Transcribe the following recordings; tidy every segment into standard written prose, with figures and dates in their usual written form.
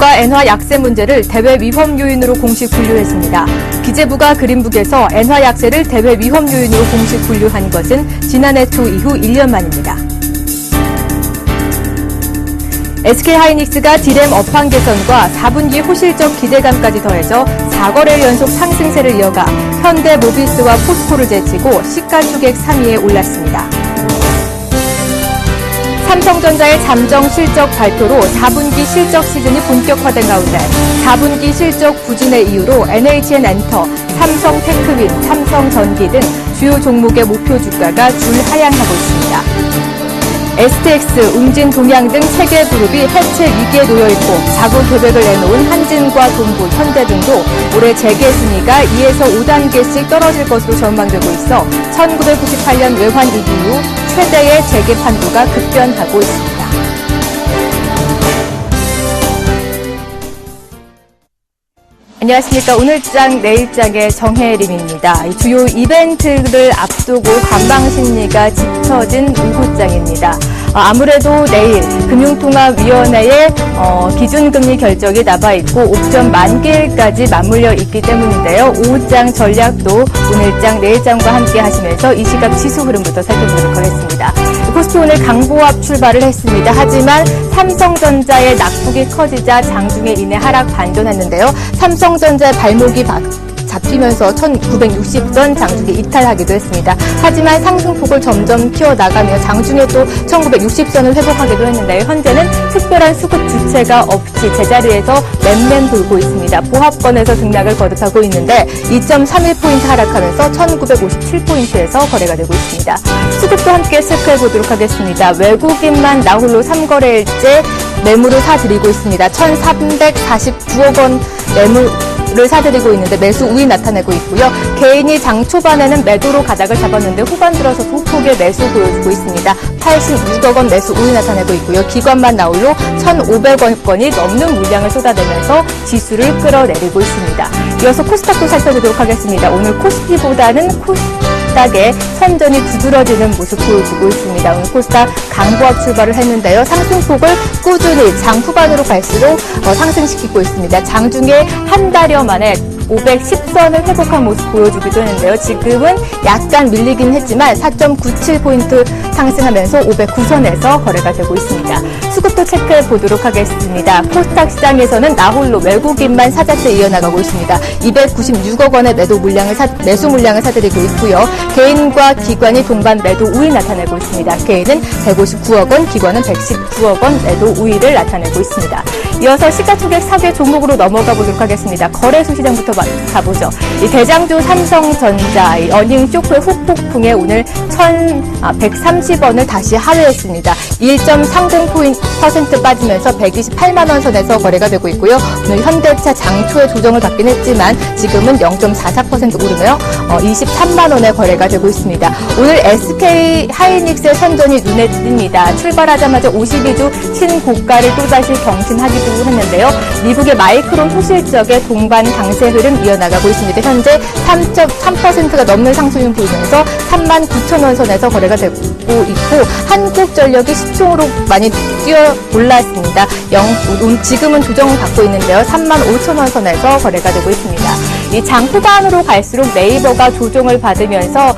기재부가 엔화 약세 문제를 대외 위험 요인으로 공식 분류했습니다. 기재부가 그린북에서 엔화 약세를 대외 위험 요인으로 공식 분류한 것은 지난해 초 이후 1년 만입니다. SK하이닉스가 디램 업황 개선과 4분기 호실적 기대감까지 더해져 4거래일 연속 상승세를 이어가 현대모비스와 포스코를 제치고 시가총액 3위에 올랐습니다. 삼성전자의 잠정 실적 발표로 4분기 실적 시즌이 본격화된 가운데 4분기 실적 부진의 이유로 NHN엔터, 삼성테크윈, 삼성전기 등 주요 종목의 목표 주가가 줄하향하고 있습니다. STX, 웅진동양 등 3개 그룹이 해체 위기에 놓여있고 자구 계획을 내놓은 한진과 동부, 현대 등도 올해 재계 순위가 2에서 5단계씩 떨어질 것으로 전망되고 있어 1998년 외환 위기 이후 최대의 재계 판도가 급변하고 있습니다. 안녕하십니까. 오늘장 내일장의 정혜림입니다. 주요 이벤트를 앞두고 관방심리가 짙어진 오후장입니다. 아무래도 내일 금융통화위원회의 기준금리 결정이 남아있고 옵션 만기일까지 맞물려 있기 때문인데요. 오후장 전략도 오늘장 내일장과 함께 하시면서 이 시각 지수 흐름부터 살펴보도록 하겠습니다. 코스피 오늘 강보합 출발을 했습니다. 하지만 삼성전자의 낙폭이 커지자 장중에 인해 하락 반전했는데요. 삼성전자의 발목이 잡히면서 1960선 장중에 이탈하기도 했습니다. 하지만 상승폭을 점점 키워나가며 장중에 또 1960선을 회복하기도 했는데요. 현재는 특별한 수급 주체가 없이 제자리에서 맨맨 돌고 있습니다. 보합권에서 등락을 거듭하고 있는데 2.31포인트 하락하면서 1957포인트에서 거래가 되고 있습니다. 수급도 함께 체크해보도록 하겠습니다. 외국인만 나홀로 3거래일째 매물을 사들이고 있습니다. 1,349억 원 매물을 사들이고 있는데 매수 우위 나타내고 있고요. 개인이 장 초반에는 매도로 가닥을 잡았는데 후반 들어서 소폭의 매수 보여주고 있습니다. 86억 원 매수 우위 나타내고 있고요. 기관만 나홀로 1,500억 원이 넘는 물량을 쏟아내면서 지수를 끌어내리고 있습니다. 이어서 코스닥도 살펴보도록 하겠습니다. 오늘 코스피보다는 코스닥의 선전이 두드러지는 모습 보여주고 있습니다. 오늘 코스닥 강보합 출발을 했는데요. 상승폭을 꾸준히 장 후반으로 갈수록 상승시키고 있습니다. 장중에 한 달여 만에 510선을 회복한 모습 보여주기도 했는데요. 지금은 약간 밀리긴 했지만 4.97포인트 상승하면서 509선에서 거래가 되고 있습니다. 수급도 체크해 보도록 하겠습니다. 코스닥 시장에서는 나홀로 외국인만 사자세 이어나가고 있습니다. 296억 원의 매수 물량을 사들이고 있고요. 개인과 기관이 동반 매도 우위 나타내고 있습니다. 개인은 159억 원, 기관은 119억 원 매도 우위를 나타내고 있습니다. 이어서 시가총액 4개 종목으로 넘어가 보도록 하겠습니다. 거래소 시장부터 가보죠. 이 대장주 삼성전자 어닝 쇼크의 후폭풍에 오늘 1,130원을 다시 하회했습니다. 1.30% 빠지면서 128만 원 선에서 거래가 되고 있고요. 오늘 현대차 장초에 조정을 받긴 했지만 지금은 0.44% 오르며 23만 원에 거래가 되고 있습니다. 오늘 SK하이닉스의 선전이 눈에 띕니다. 출발하자마자 52주 신고가를 또다시 경신하기도 했는데요. 미국의 마이크론 호실적의 동반 강세 흐름 이어나가고 있습니다. 현재 3.3%가 넘는 상승을 보이면서 39,000원 선에서 거래가 되고 있고 한국전력이 10종으로 많이 뛰어 올랐습니다. 지금은 조정을 받고 있는데요. 35,000원 선에서 거래가 되고 있습니다. 이 장 후반으로 갈수록 네이버가 조정을 받으면서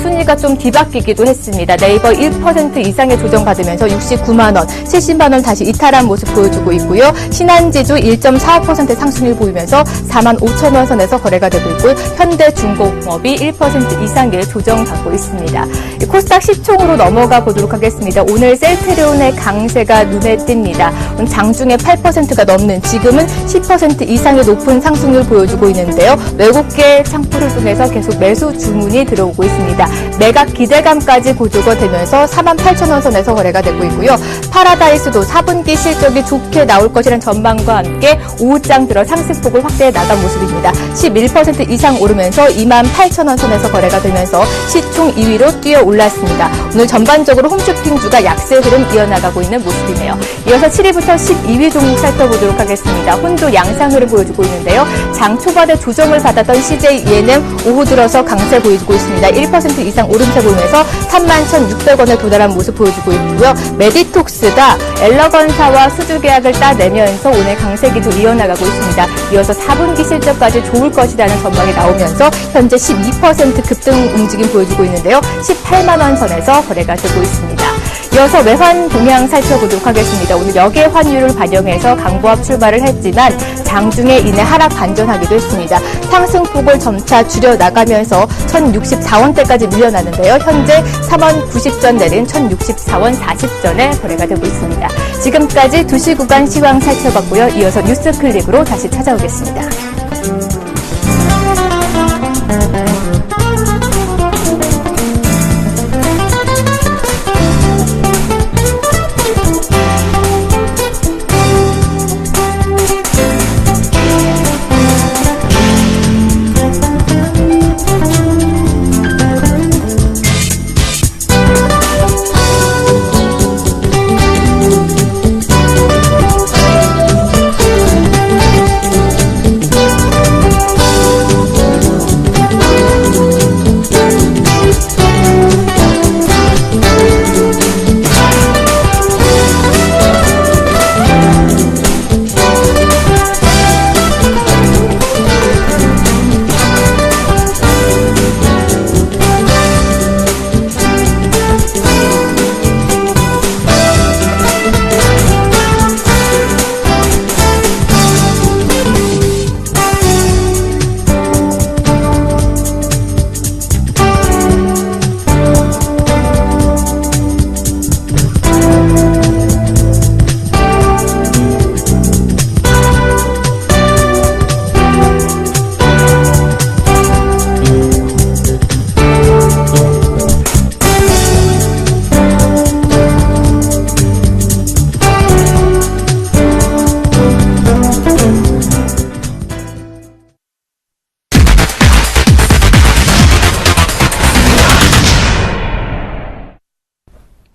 순위가 좀 뒤바뀌기도 했습니다. 네이버 1% 이상의 조정받으면서 69만 원, 70만 원 다시 이탈한 모습 보여주고 있고요. 신한지주 1.45% 상승률 보이면서 45,000원 선에서 거래가 되고 있고 현대중공업이 1% 이상의 조정받고 있습니다. 코스닥 시총으로 넘어가 보도록 하겠습니다. 오늘 셀트리온의 강세가 눈에 띕니다. 장중에 8%가 넘는 지금은 10% 이상의 높은 상승률 보여주고 있는데요. 외국계 창구를 통해서 계속 매수 주문이 들어오고 있습니다. 매각 기대감까지 고조가 되면서 48,000원 선에서 거래가 되고 있고요. 파라다이스도 4분기 실적이 좋게 나올 것이라는 전망과 함께 오후장 들어 상승폭을 확대해 나간 모습입니다. 11% 이상 오르면서 28,000원 선에서 거래가 되면서 시총 2위로 뛰어 올랐습니다. 오늘 전반적으로 홈쇼핑주가 약세 흐름 이어나가고 있는 모습이네요. 이어서 7위부터 12위 종목 살펴보도록 하겠습니다. 혼조 양상 흐름 보여주고 있는데요. 장 초반에 조정 영향을 받았던 CJ ENM 오후 들어서 강세 보이고 있습니다. 1% 이상 오름세 보이면서 31,600원에 도달한 모습 보여주고 있고요. 메디톡스가 엘러건사와 수주 계약을 따내면서 오늘 강세 기조 이어나가고 있습니다. 이어서 4분기 실적까지 좋을 것이라는 전망이 나오면서 현재 12% 급등 움직임 보여주고 있는데요. 18만 원 선에서 거래가 되고 있습니다. 이어서 외환 동향 살펴보도록 하겠습니다. 오늘 역외 환율을 반영해서 강보합 출발을 했지만 장중에 이내 하락 반전하기도 했습니다. 상승폭을 점차 줄여나가면서 1,064원대까지 밀려나는데요. 현재 3원 90전 내린 1,064원 40전에 거래가 되고 있습니다. 지금까지 2시 구간 시황 살펴봤고요. 이어서 뉴스 클립으로 다시 찾아오겠습니다.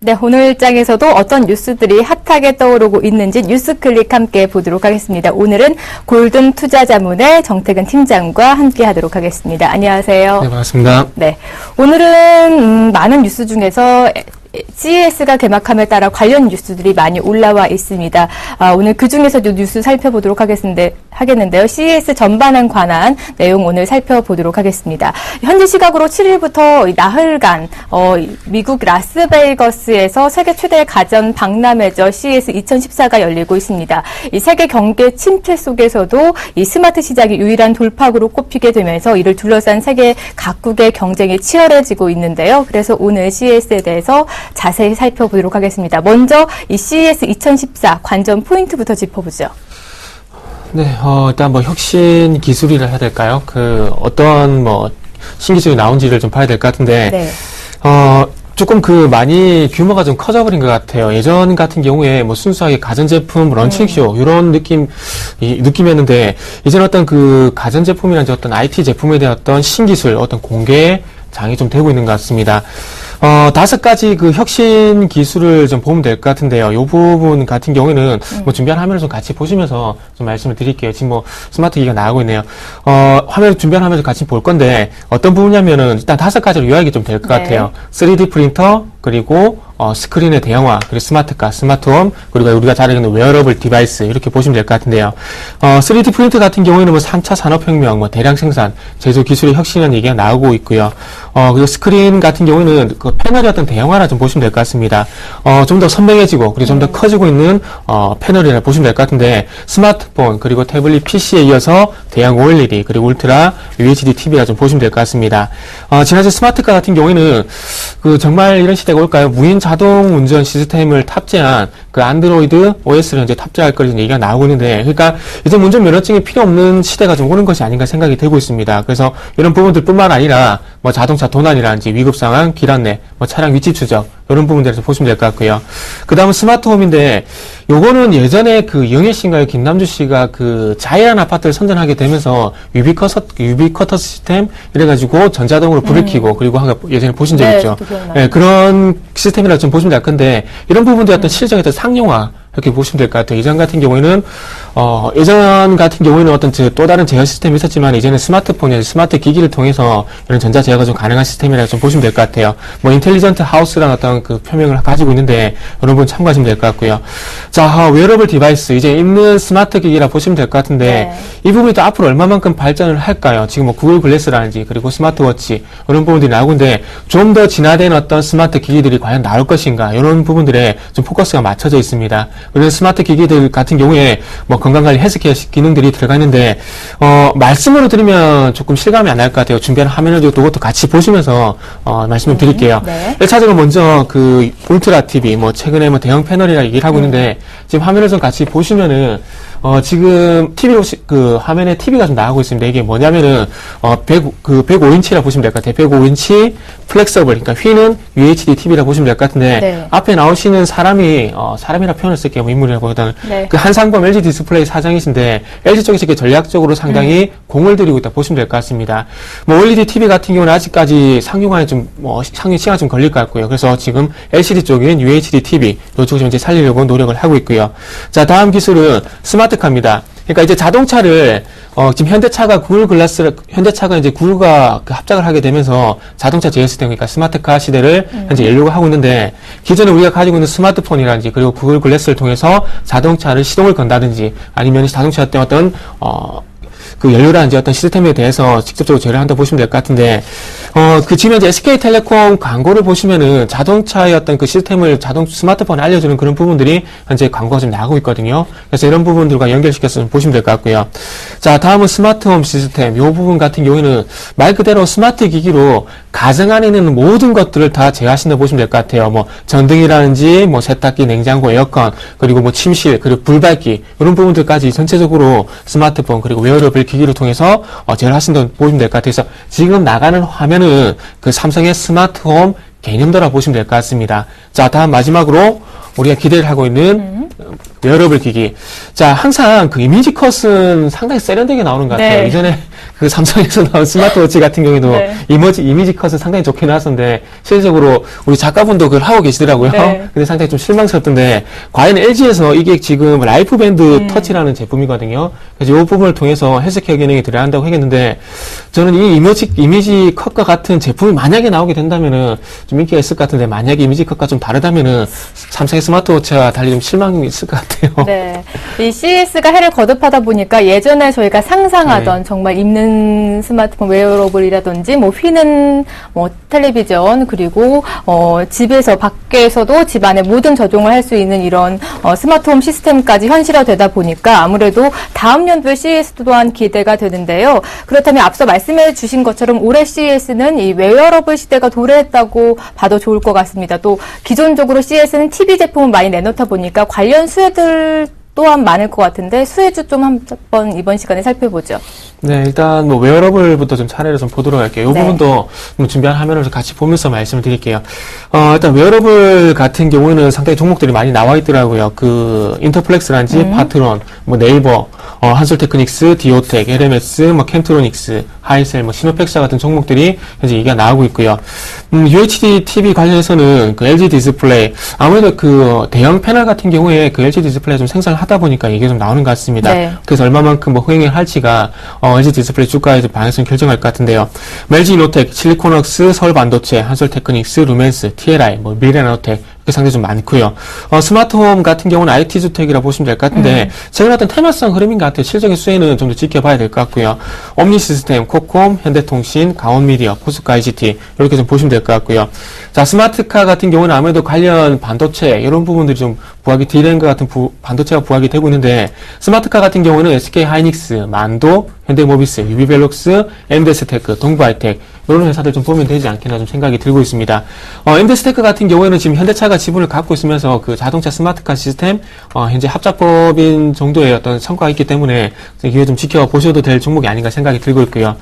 네, 오늘 장에서도 어떤 뉴스들이 핫하게 떠오르고 있는지 뉴스클릭 함께 보도록 하겠습니다. 오늘은 골든 투자자문의 정태근 팀장과 함께 하도록 하겠습니다. 안녕하세요. 네, 반갑습니다. 네, 오늘은 많은 뉴스 중에서 CES가 개막함에 따라 관련 뉴스들이 많이 올라와 있습니다. 오늘 그중에서도 뉴스 살펴보도록 하겠는데요. CES 전반에 관한 내용 오늘 살펴보도록 하겠습니다. 현지 시각으로 7일부터 나흘간 미국 라스베이거스에서 세계 최대 가전 박람회죠. CES 2014가 열리고 있습니다. 이 세계 경제 침체 속에서도 이 스마트 시장이 유일한 돌파구로 꼽히게 되면서 이를 둘러싼 세계 각국의 경쟁이 치열해지고 있는데요. 그래서 오늘 CES에 대해서 자세히 살펴보도록 하겠습니다. 먼저 이 CES 2014 관전 포인트부터 짚어보죠. 네, 일단 혁신 기술이라 해야 될까요? 어떤 신기술이 나온지를 좀 봐야 될 것 같은데, 네. 조금 많이 규모가 좀 커져버린 것 같아요. 예전 같은 경우에 순수하게 가전제품 런칭쇼, 이런 느낌이었는데, 이제는 어떤 가전제품이라든지 어떤 IT 제품에 대한 어떤 신기술, 어떤 공개장이 좀 되고 있는 것 같습니다. 5가지 혁신 기술을 좀 보면 될 것 같은데요. 이 부분 같은 경우에는 준비한 화면을 좀 같이 보시면서 좀 말씀을 드릴게요. 지금 스마트 기기가 나가고 있네요. 화면을 준비한 화면을 같이 볼 건데, 어떤 부분이냐면은 일단 5가지로 요약이 좀 될 것 같아요. 3D 프린터, 그리고 스크린의 대형화, 그리고 스마트카, 스마트홈, 그리고 우리가 잘 아는 웨어러블 디바이스, 이렇게 보시면 될 것 같은데요. 3D 프린터 같은 경우에는 3차 산업혁명, 대량 생산, 제조 기술의 혁신이라는 얘기가 나오고 있고요. 그리고 스크린 같은 경우에는 패널의 어떤 대형화라 좀 보시면 될 것 같습니다. 좀 더 선명해지고, 그리고 좀 더 커지고 있는, 패널이라 보시면 될 것 같은데, 스마트폰, 그리고 태블릿 PC에 이어서 대형 OLED, 그리고 울트라 UHD TV라 좀 보시면 될 것 같습니다. 지난주 스마트카 같은 경우에는, 정말 이런 시대가 올까요? 무인 자동 운전 시스템을 탑재한 안드로이드 OS를 현재 탑재할 거라는 얘기가 나오고 있는데, 그러니까 이제 운전 면허증이 필요 없는 시대가 좀 오는 것이 아닌가 생각이 되고 있습니다. 그래서 이런 부분들뿐만 아니라 자동차 도난이라든지 위급 상황, 길 안내, 차량 위치 추적, 이런 부분들에서 보시면 될 것 같고요. 그 다음은 스마트홈인데, 요거는 예전에 영애 씨인가요? 김남주 씨가 자이란 아파트를 선전하게 되면서 유비쿼터 시스템 이래가지고 전자동으로 불을 켜고, 그리고 예전에 보신 적 있죠? 네, 그런 시스템이라 좀 보시면 될 건데, 이런 부분들이 어떤 실적의 상용화, 이렇게 보시면 될 것 같아요. 이전 같은 경우에는, 예전 같은 경우에는 어떤 또 다른 제어 시스템이 있었지만 이제는 스마트폰이나 스마트 기기를 통해서 이런 전자 제어가 좀 가능한 시스템이라고 좀 보시면 될 것 같아요. 뭐 인텔리전트 하우스라는 어떤 그 표명을 가지고 있는데 여러분 참고하시면 될 것 같고요. 자, 웨어러블 디바이스 이제 있는 스마트 기기라 보시면 될 것 같은데 이 부분이 또 앞으로 얼마만큼 발전을 할까요? 지금 뭐 구글 글래스라든지 그리고 스마트워치 이런 부분들이 나오고 있는데 좀 더 진화된 어떤 스마트 기기들이 과연 나올 것인가 이런 부분들에 좀 포커스가 맞춰져 있습니다. 그래서 스마트 기기들 같은 경우에 뭐 건강관리 헬스케어 기능들이 들어가 있는데 말씀으로 드리면 조금 실감이 안 날 것 같아요. 준비한 화면을 이것도 같이 보시면서 말씀을 드릴게요. 네. 1차적으로 먼저 그 울트라 TV 뭐 최근에 뭐 대형 패널이라 얘기를 하고 있는데 지금 화면을 좀 같이 보시면은 지금 TV로 그 화면에 TV가 좀 나가고 있습니다. 이게 뭐냐면은 105인치라 보시면 될 것 같아요. 105인치 플렉서블, 그러니까 휘는 UHD TV라 보시면 될 것 같은데 네. 앞에 앞에 나오시는 사람이 사람이라 표현을 쓸게요. 뭐 인물이라기보다는 네. 그 한상범 LG 디스플레이 사장이신데 LG 쪽에서 이렇게 전략적으로 상당히 공을 들이고 있다 보시면 될 것 같습니다. 뭐 OLED TV 같은 경우는 아직까지 상용화에 좀 상용 시간 좀 걸릴 것 같고요. 그래서 지금 LCD 쪽인 UHD TV 이쪽을 좀 이제 살리려고 노력을 하고 있고요. 자, 다음 기술은 스마트카입니다. 그러니까 이제 자동차를 지금 현대차가 이제 구글과 그 합작을 하게 되면서 자동차 제어 시스템, 그러니까 스마트카 시대를 현재 열려고 하고 있는데 기존에 우리가 가지고 있는 스마트폰이라든지 그리고 구글 글래스를 통해서 자동차를 시동을 건다든지 아니면 자동차 어떤 그 연료라든지 어떤 시스템에 대해서 직접적으로 제어를 한다 보시면 될 것 같은데, 지금 현재 SK텔레콤 광고를 보시면은 자동차의 어떤 그 시스템을 스마트폰에 알려주는 그런 부분들이 현재 광고가 좀 나오고 있거든요. 그래서 이런 부분들과 연결시켜서 좀 보시면 될 것 같고요. 자, 다음은 스마트홈 시스템. 이 부분 같은 경우에는 말 그대로 스마트 기기로 가정 안에 있는 모든 것들을 다 제어하신다 보시면 될 것 같아요. 뭐, 전등이라든지, 뭐, 세탁기, 냉장고, 에어컨, 그리고 뭐, 침실, 그리고 불밝기, 이런 부분들까지 전체적으로 스마트폰, 그리고 웨어러블 기기를 통해서 제어를 하신다고 보시면 될 것 같아요. 그래서 지금 나가는 화면은 그 삼성의 스마트홈 개념도라고 보시면 될 것 같습니다. 자, 다음 마지막으로 우리가 기대를 하고 있는 웨어러블 기기. 자, 항상 그 이미지 컷은 상당히 세련되게 나오는 것 같아요. 네. 이전에 그 삼성에서 나온 스마트워치 같은 경우에도 네. 이미지 컷은 상당히 좋게 나왔었는데 실질적으로 우리 작가분도 그걸 하고 계시더라고요. 네. 근데 상당히 좀 실망스럽던데 과연 LG에서 이게 지금 라이프밴드 터치라는 제품이거든요. 그래서 이 부분을 통해서 헬스케어 기능이 들어야 한다고 하겠는데 저는 이 이미지 컷과 같은 제품이 만약에 나오게 된다면은 좀 인기가 있을 것 같은데 만약에 이미지 컷과 좀 다르다면은 삼성의 스마트워치와 달리 좀 실망이 있을 것 같아요. 네. 이 CES가 해를 거듭하다 보니까 예전에 저희가 상상하던 정말 입는 스마트폰 웨어러블이라든지 뭐 휘는 뭐 텔레비전 그리고 집에서 밖에서도 집 안에 모든 적용을 할 수 있는 이런 스마트홈 시스템까지 현실화되다 보니까 아무래도 다음 연도에 CES 또한 기대가 되는데요. 그렇다면 앞서 말씀해 주신 것처럼 올해 CES는 이 웨어러블 시대가 도래했다고 봐도 좋을 것 같습니다. 또 기존적으로 CES는 TV 제품을 많이 내놓다 보니까 관련 수혜들 또한 많을 것 같은데 수혜주 좀 한번 이번 시간에 살펴보죠. 네, 일단 뭐 웨어러블부터 좀 차례로 좀 보도록 할게요. 이 네. 부분도 좀 준비한 화면을 좀 같이 보면서 말씀을 드릴게요. 일단 웨어러블 같은 경우에는 상당히 종목들이 많이 나와 있더라고요. 그 인터플렉스라든지 파트론, 뭐 네이버, 한솔테크닉스, 디오텍, LMS, 뭐 캠트로닉스, 하이셀, 뭐 시노팩사 같은 종목들이 현재 얘기가 나오고 있고요. UHD TV 관련해서는 그 LG 디스플레이 아무래도 그 대형 패널 같은 경우에 그 LG 디스플레이 좀 생산을 하다 보니까 얘기가 좀 나오는 것 같습니다. 네. 그래서 얼마만큼 뭐 흥행을 할지가 LG 디스플레이 주가에 좀 방향성 결정할 것 같은데요. LG 이노텍, 실리콘웍스, 서울반도체, 한솔테크닉스, 루멘스, TLI, 뭐 미래나노텍 이렇게 상당히 좀 많고요. 스마트홈 같은 경우는 IT 주택이라 보시면 될 것 같은데 최근 어떤 테마성 흐름인 것 같아요. 실적인 수혜는 좀 더 지켜봐야 될 것 같고요. 옴니 시스템, 코콤, 현대통신, 강원미디어, 포스코 IGT 이렇게 좀 보시면 될 것 같고요. 자, 스마트카 같은 경우는 아무래도 관련 반도체 이런 부분들이 좀 부각이 D램과 같은 반도체가 부각이 되고 있는데 스마트카 같은 경우는 SK 하이닉스, 만도, 현대모비스, 유비벨록스, 엠데스테크, 동부하이텍 이런 회사들 좀 보면 되지 않겠나 좀 생각이 들고 있습니다. 엠데스테크 같은 경우에는 지금 현대차가 지분을 갖고 있으면서 그 자동차 스마트카 시스템 현재 합작법인 정도의 어떤 성과가 있기 때문에 이게 좀 지켜보셔도 될 종목이 아닌가 생각이 들고 있고요.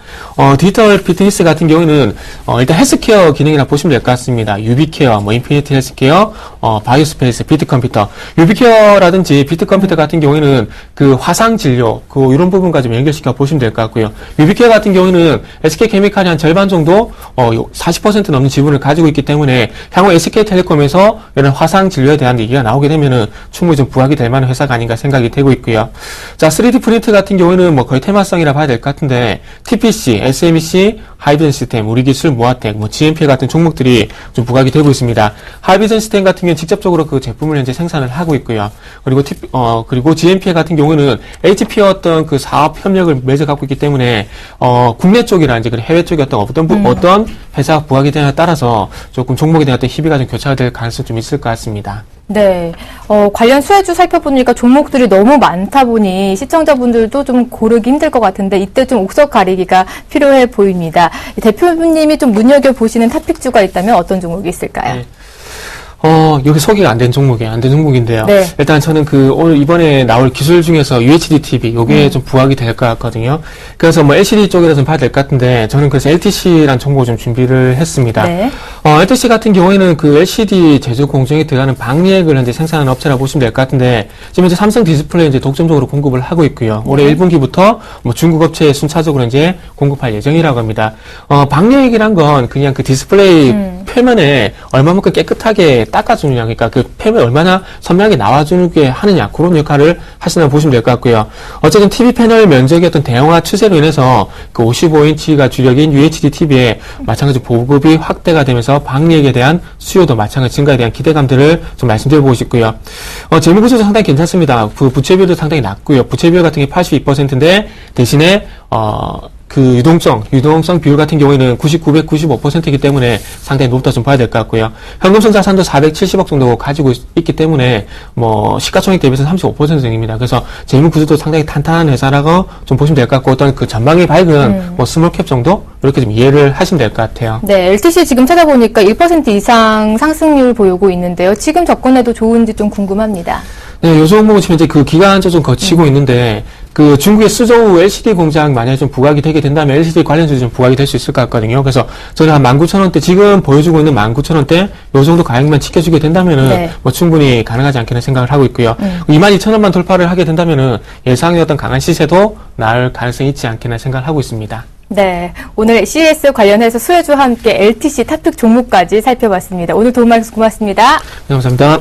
디지털 피트니스 같은 경우는 일단 헬스케어 기능이라 보시면 될 것 같습니다. 유비케어, 뭐 인피니티 헬스케어, 바이오스페이스, 비트컴퓨터 유비케어라든지 비트컴퓨터 같은 경우에는 그 화상 진료, 이런 부분까지 좀 연결시켜 보시면 될 것 같고요. 유비케어 같은 경우에는 SK케미칼이 한 절반 정도, 40% 넘는 지분을 가지고 있기 때문에 향후 SK텔레콤에서 이런 화상 진료에 대한 얘기가 나오게 되면은 충분히 좀 부각이 될 만한 회사가 아닌가 생각이 되고 있고요. 자, 3D 프린트 같은 경우에는 뭐 거의 테마성이라 봐야 될 것 같은데, TPC, SMEC, 하이비전 시스템, 우리기술, 모아텍, GMP 같은 종목들이 좀 부각이 되고 있습니다. 하이비전 시스템 같은 경우는 직접적으로 그 제품을 현재 생산을 하고 있고요. 그리고 GMP 같은 경우는 HP와 어떤 그 사업 협력을 맺어 갖고 있기 때문에, 국내 쪽이나 이제 해외 쪽의 어떤 회사가 부각이 되냐에 따라서 조금 종목에 대한 어떤 희비가 좀 교차될 가능성이 좀 있을 것 같습니다. 네. 관련 수혜주 살펴보니까 종목들이 너무 많다 보니 시청자분들도 좀 고르기 힘들 것 같은데 이때 좀 옥석 가리기가 필요해 보입니다. 대표님이 좀 눈여겨보시는 탑픽주가 있다면 어떤 종목이 있을까요? 네. 여기 소개가 안 된 종목인데요. 네. 일단 저는 오늘 이번에 나올 기술 중에서 UHD TV, 요게 좀 부각이 될 것 같거든요. 그래서 LCD 쪽이라 좀 봐야 될 것 같은데, 저는 그래서 LTC라는 종목을 좀 준비를 했습니다. 네. LTC 같은 경우에는 그 LCD 제조 공정에 들어가는 방리액을 현재 생산하는 업체라고 보시면 될 것 같은데, 지금 이제 삼성 디스플레이 이제 독점적으로 공급을 하고 있고요. 올해 1분기부터 중국 업체에 순차적으로 이제 공급할 예정이라고 합니다. 방리액이란 건 그냥 그 디스플레이 표면에 얼마만큼 깨끗하게 닦아주느냐, 그러니까 그 표면이 얼마나 선명하게 나와주게 하느냐, 그런 역할을 하신다고 보시면 될 것 같고요. 어쨌든 TV 패널 면적의 어떤 대형화 추세로 인해서 그 55인치가 주력인 UHD TV에 마찬가지로 보급이 확대가 되면서 방리액에 대한 수요도 마찬가지 증가에 대한 기대감들을 좀 말씀드려보고 싶고요. 재무구조도 상당히 괜찮습니다. 부채비율도 상당히 낮고요. 부채비율 같은 게 82%인데 대신에 그 유동성 비율 같은 경우에는 95%이기 때문에 상당히 높다 좀 봐야 될 것 같고요. 현금성 자산도 470억 정도 가지고 있기 때문에 시가총액 대비해서 35% 정도입니다. 그래서 재무 구조도 상당히 탄탄한 회사라고 좀 보시면 될 것 같고, 어떤 그 전망이 밝은 스몰캡 정도 이렇게 좀 이해를 하시면 될 것 같아요. 네, LTC 지금 찾아보니까 1% 이상 상승률 보이고 있는데요. 지금 접근해도 좋은지 좀 궁금합니다. 네, 요 종목은 지금 이제 그 기간제 좀 거치고 있는데, 그 중국의 수저우 LCD 공장 만약에 좀 부각이 되게 된다면 LCD 관련주도 좀 부각이 될 수 있을 것 같거든요. 그래서 저는 한 19,000원대, 지금 보여주고 있는 19,000원대 요 정도 가격만 지켜주게 된다면은 네. 충분히 가능하지 않겠나 생각을 하고 있고요. 22,000원만 돌파를 하게 된다면은 예상의 어떤 강한 시세도 나올 가능성이 있지 않겠나 생각을 하고 있습니다. 네, 오늘 CES 관련해서 수혜주와 함께 LTC 탑픽 종목까지 살펴봤습니다. 오늘 도움 말씀 고맙습니다. 네, 감사합니다.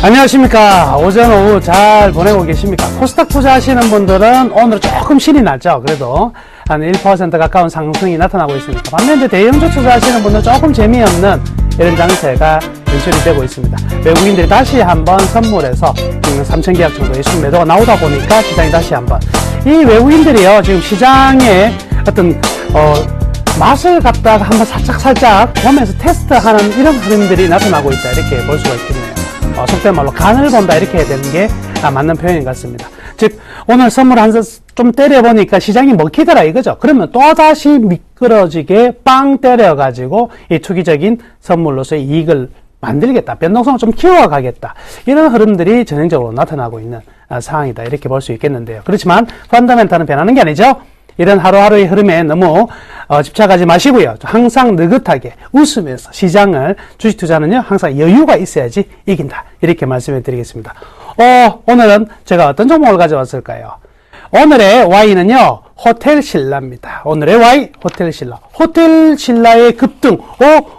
안녕하십니까. 오전 오후 잘 보내고 계십니까? 코스닥 투자하시는 분들은 오늘 조금 신이 나죠. 그래도 한 1% 가까운 상승이 나타나고 있습니다. 반면 이제 대형주 투자하시는 분들은 조금 재미없는 이런 장세가 연출이 되고 있습니다. 외국인들이 다시 한번 선물해서 3,000계약 정도의 순매도가 나오다 보니까 시장이 다시 한번, 이 외국인들이요 지금 시장에 어떤 맛을 갖다가 한번 살짝 보면서 테스트하는 이런 흐름들이 나타나고 있다, 이렇게 볼 수가 있겠네요. 속된 말로 간을 본다, 이렇게 해야 되는 게 맞는 표현인 것 같습니다. 즉 오늘 선물 한 좀 때려보니까 시장이 먹히더라 이거죠. 그러면 또다시 미끄러지게 빵 때려가지고 이 투기적인 선물로서의 이익을 만들겠다, 변동성을 좀 키워가겠다, 이런 흐름들이 전형적으로 나타나고 있는 상황이다, 이렇게 볼 수 있겠는데요. 그렇지만 펀더멘탈은 변하는 게 아니죠. 이런 하루하루의 흐름에 너무 집착하지 마시고요. 항상 느긋하게 웃으면서 시장을, 주식 투자는요 항상 여유가 있어야지 이긴다, 이렇게 말씀을 드리겠습니다. 오늘은 제가 어떤 종목을 가져왔을까요? 오늘의 Y는요, 호텔 신라입니다. 오늘의 Y, 호텔 신라. 호텔 신라의 급등.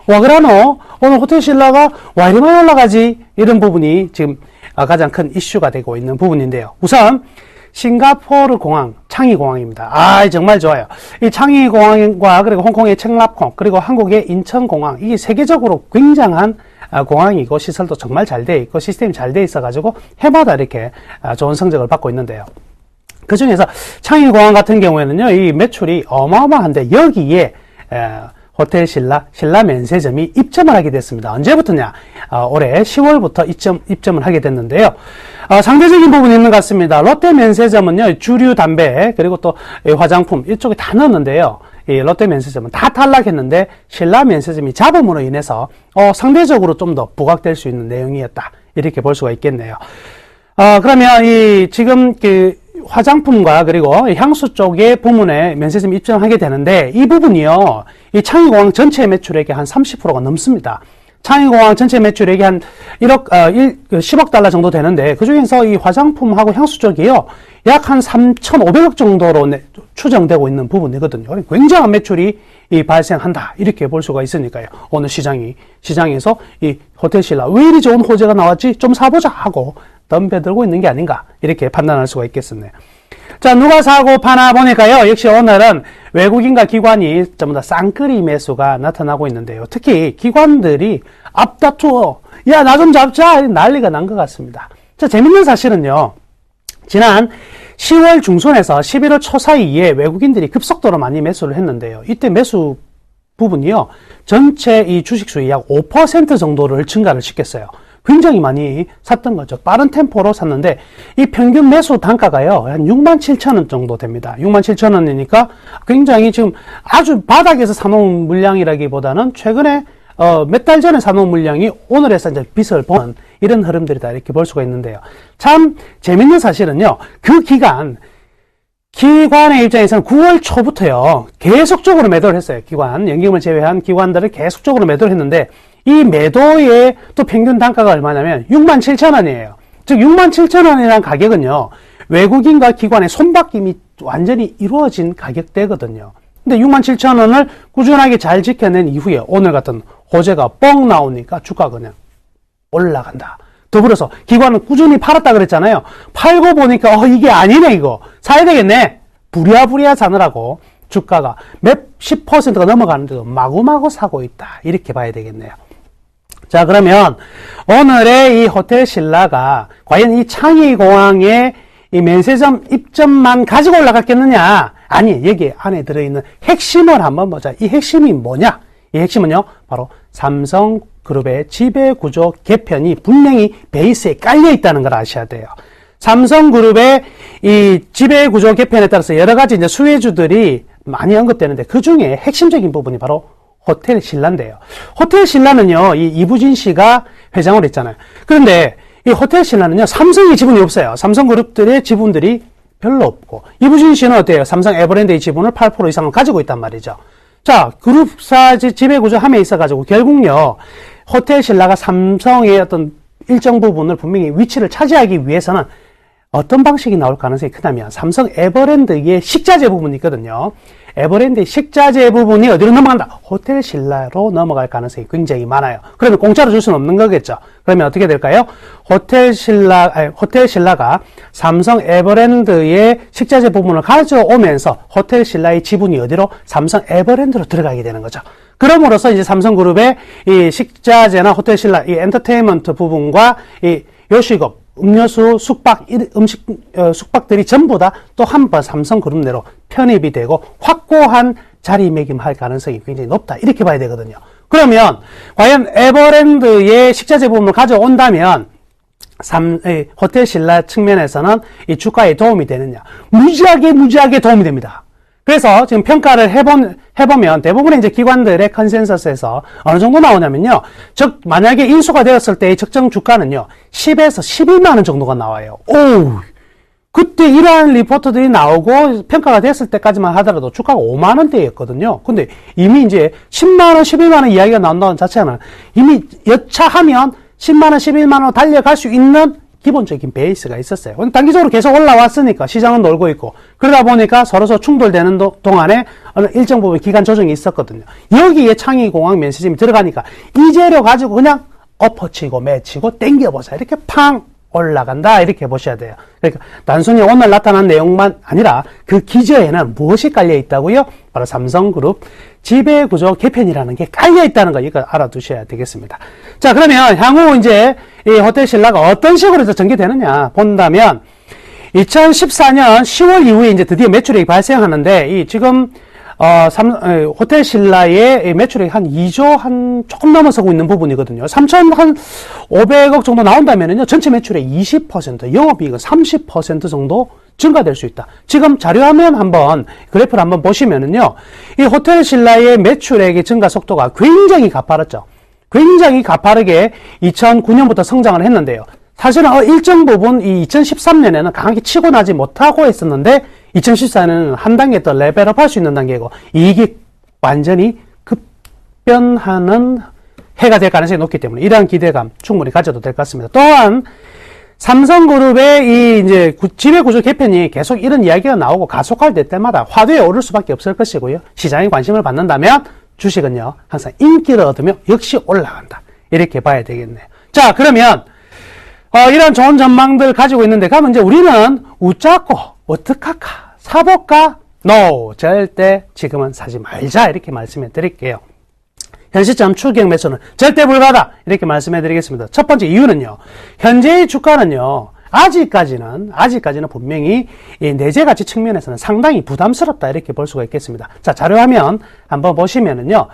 와 그러노? 오늘 호텔 신라가 와 이리만 올라가지? 이런 부분이 지금 가장 큰 이슈가 되고 있는 부분인데요. 우선, 싱가포르 공항, 창이 공항입니다. 정말 좋아요. 이 창이 공항과 그리고 홍콩의 청랍콩, 그리고 한국의 인천 공항, 이게 세계적으로 굉장한 공항이고 시설도 정말 잘 돼 있고 시스템이 잘 돼 있어가지고 해마다 이렇게 좋은 성적을 받고 있는데요. 그 중에서 창의공항 같은 경우에는요, 이 매출이 어마어마한데 여기에 호텔 신라 면세점이 입점을 하게 됐습니다. 언제부터냐? 올해 10월부터 입점을 하게 됐는데요. 상대적인 부분이 있는 것 같습니다. 롯데 면세점은요, 주류 담배, 그리고 또 화장품, 이쪽에 다 넣었는데요. 이 롯데 면세점은 다 탈락했는데, 신라 면세점이 잡음으로 인해서, 상대적으로 좀 더 부각될 수 있는 내용이었다. 이렇게 볼 수가 있겠네요. 그러면 지금 화장품과 그리고 향수 쪽의 부문에 면세점이 입점하게 되는데, 이 부분이요, 이 창의공항 전체 매출액의 한 30%가 넘습니다. 창의공항 전체 매출액이 한 10억 달러 정도 되는데, 그 중에서 이 화장품하고 향수 쪽이요, 약 한 3,500억 정도로 추정되고 있는 부분이거든요. 굉장한 매출이 발생한다. 이렇게 볼 수가 있으니까요. 오늘 시장에서 이 호텔 신라, 왜 이리 좋은 호재가 나왔지? 좀 사보자 하고 덤벼들고 있는 게 아닌가. 이렇게 판단할 수가 있겠습니다. 자, 누가 사고 파나 보니까요. 역시 오늘은 외국인과 기관이 전부 다 쌍끌이 매수가 나타나고 있는데요. 특히 기관들이 앞다투어, 야, 나 좀 잡자. 난리가 난 것 같습니다. 자, 재밌는 사실은요. 지난 10월 중순에서 11월 초 사이에 외국인들이 급속도로 많이 매수를 했는데요. 이때 매수 부분이요. 전체 이 주식 수의 약 5% 정도를 증가를 시켰어요. 굉장히 많이 샀던 거죠. 빠른 템포로 샀는데 이 평균 매수 단가가요. 한 67,000원 정도 됩니다. 67,000원이니까 굉장히 지금 아주 바닥에서 사놓은 물량이라기보다는 최근에 몇 달 전에 사놓은 물량이 오늘에서 이제 빛을 보는 이런 흐름들이다. 이렇게 볼 수가 있는데요. 참 재밌는 사실은요. 그 기관의 입장에서는 9월 초부터요. 계속적으로 매도를 했어요. 연기금을 제외한 기관들을 계속적으로 매도를 했는데 이 매도의 또 평균 단가가 얼마냐면 67,000원이에요. 즉 67,000원이라는 가격은요. 외국인과 기관의 손바뀜이 완전히 이루어진 가격대거든요. 근데 67,000원을 꾸준하게 잘 지켜낸 이후에 오늘 같은 호재가 뻥 나오니까 주가가 그냥 올라간다. 더불어서 기관은 꾸준히 팔았다 그랬잖아요. 팔고 보니까 이게 아니네 이거. 사야 되겠네. 부랴부랴 사느라고 주가가 몇십 %가 넘어가는데도 마구마구 사고 있다. 이렇게 봐야 되겠네요. 자, 그러면 오늘의 이 호텔 신라가 과연 이 창의공항의 이 면세점 입점만 가지고 올라갔겠느냐? 아니, 여기 안에 들어있는 핵심을 한번 보자. 이 핵심이 뭐냐? 이 핵심은요, 바로 삼성그룹의 지배구조 개편이 분명히 베이스에 깔려 있다는 걸 아셔야 돼요. 삼성그룹의 이 지배구조 개편에 따라서 여러 가지 이제 수혜주들이 많이 언급되는데 그 중에 핵심적인 부분이 바로 호텔 신라인데요. 호텔 신라는요, 이 이부진 씨가 회장으로 했잖아요. 그런데 이 호텔 신라는요, 삼성의 지분이 없어요. 삼성그룹들의 지분들이 별로 없고, 이부진 씨는 어때요? 삼성 에버랜드의 지분을 8% 이상을 가지고 있단 말이죠. 자, 그룹사 지배구조 함에 있어가지고 결국요, 호텔 신라가 삼성의 어떤 일정 부분을 분명히 위치를 차지하기 위해서는 어떤 방식이 나올 가능성이 크냐면 삼성 에버랜드의 식자재 부분이 있거든요. 에버랜드의 식자재 부분이 어디로 넘어간다? 호텔 신라로 넘어갈 가능성이 굉장히 많아요. 그러면 공짜로 줄 수는 없는 거겠죠. 그러면 어떻게 될까요? 호텔 신라가 삼성 에버랜드의 식자재 부분을 가져오면서 호텔 신라의 지분이 어디로? 삼성 에버랜드로 들어가게 되는 거죠. 그럼으로써 이제 삼성그룹의 이 식자재나 호텔 신라, 이 엔터테인먼트 부분과 이 요식업, 음료수, 숙박들이 전부 다 또 한 번 삼성그룹 내로 편입이 되고 확고한 자리매김할 가능성이 굉장히 높다. 이렇게 봐야 되거든요. 그러면 과연 에버랜드의 식자재 부분을 가져온다면 호텔 신라 측면에서는 이 주가에 도움이 되느냐? 무지하게 도움이 됩니다. 그래서 지금 평가를 해보면 대부분의 이제 기관들의 컨센서스에서 어느 정도 나오냐면요. 즉, 만약에 인수가 되었을 때의 적정 주가는요, 10에서 11만원 정도가 나와요. 그때 이러한 리포트들이 나오고 평가가 됐을 때까지만 하더라도 주가가 5만원대였거든요. 근데 이미 이제 10만원, 11만원 이야기가 나온다는 자체는 이미 여차하면 10만원, 11만원 달려갈 수 있는 기본적인 베이스가 있었어요. 단기적으로 계속 올라왔으니까 시장은 놀고 있고 그러다 보니까 서로서 충돌되는 동안에 어느 일정 부분 기간 조정이 있었거든요. 여기에 창의공학 면세점이 들어가니까 이 재료 가지고 그냥 엎어치고 매치고 땡겨보자 이렇게 팡 올라간다 이렇게 보셔야 돼요. 그러니까 단순히 오늘 나타난 내용만 아니라 그 기저에는 무엇이 깔려 있다고요? 바로 삼성그룹 지배구조 개편이라는 게 깔려 있다는 거 이거 알아두셔야 되겠습니다. 자, 그러면 향후 이제 이 호텔 신라가 어떤 식으로 이제 전개되느냐 본다면 2014년 10월 이후에 이제 드디어 매출액이 발생하는데 이 지금 호텔 신라의 매출액이 한 2조 한 조금 넘어서고 있는 부분이거든요. 3,500억 정도 나온다면은요, 전체 매출의 20%, 영업이익은 30% 정도 증가될 수 있다. 지금 자료화면 한번, 그래프를 한번 보시면은요, 이 호텔 신라의 매출액의 증가 속도가 굉장히 가파랐죠. 굉장히 가파르게 2009년부터 성장을 했는데요. 사실은 일정 부분 이 2013년에는 강하게 치고 나지 못하고 했었는데 2014년은 한 단계 더 레벨업 할 수 있는 단계고 이익이 완전히 급변하는 해가 될 가능성이 높기 때문에 이러한 기대감 충분히 가져도 될 것 같습니다. 또한 삼성그룹의 이 이제 지배구조 개편이 계속 이런 이야기가 나오고 가속화될 때마다 화두에 오를 수밖에 없을 것이고요. 시장이 관심을 받는다면 주식은요 항상 인기를 얻으며 역시 올라간다 이렇게 봐야 되겠네요. 자, 그러면 이런 좋은 전망들 가지고 있는데, 그러면 이제 우리는 웃자고, 어떡할까? 사볼까? No! 절대 지금은 사지 말자. 이렇게 말씀해 드릴게요. 현 시점 추격 매수는 절대 불가다. 이렇게 말씀해 드리겠습니다. 첫 번째 이유는요, 현재의 주가는요, 아직까지는 분명히 이 내재 가치 측면에서는 상당히 부담스럽다. 이렇게 볼 수가 있겠습니다. 자, 자료화면 한번 보시면은요,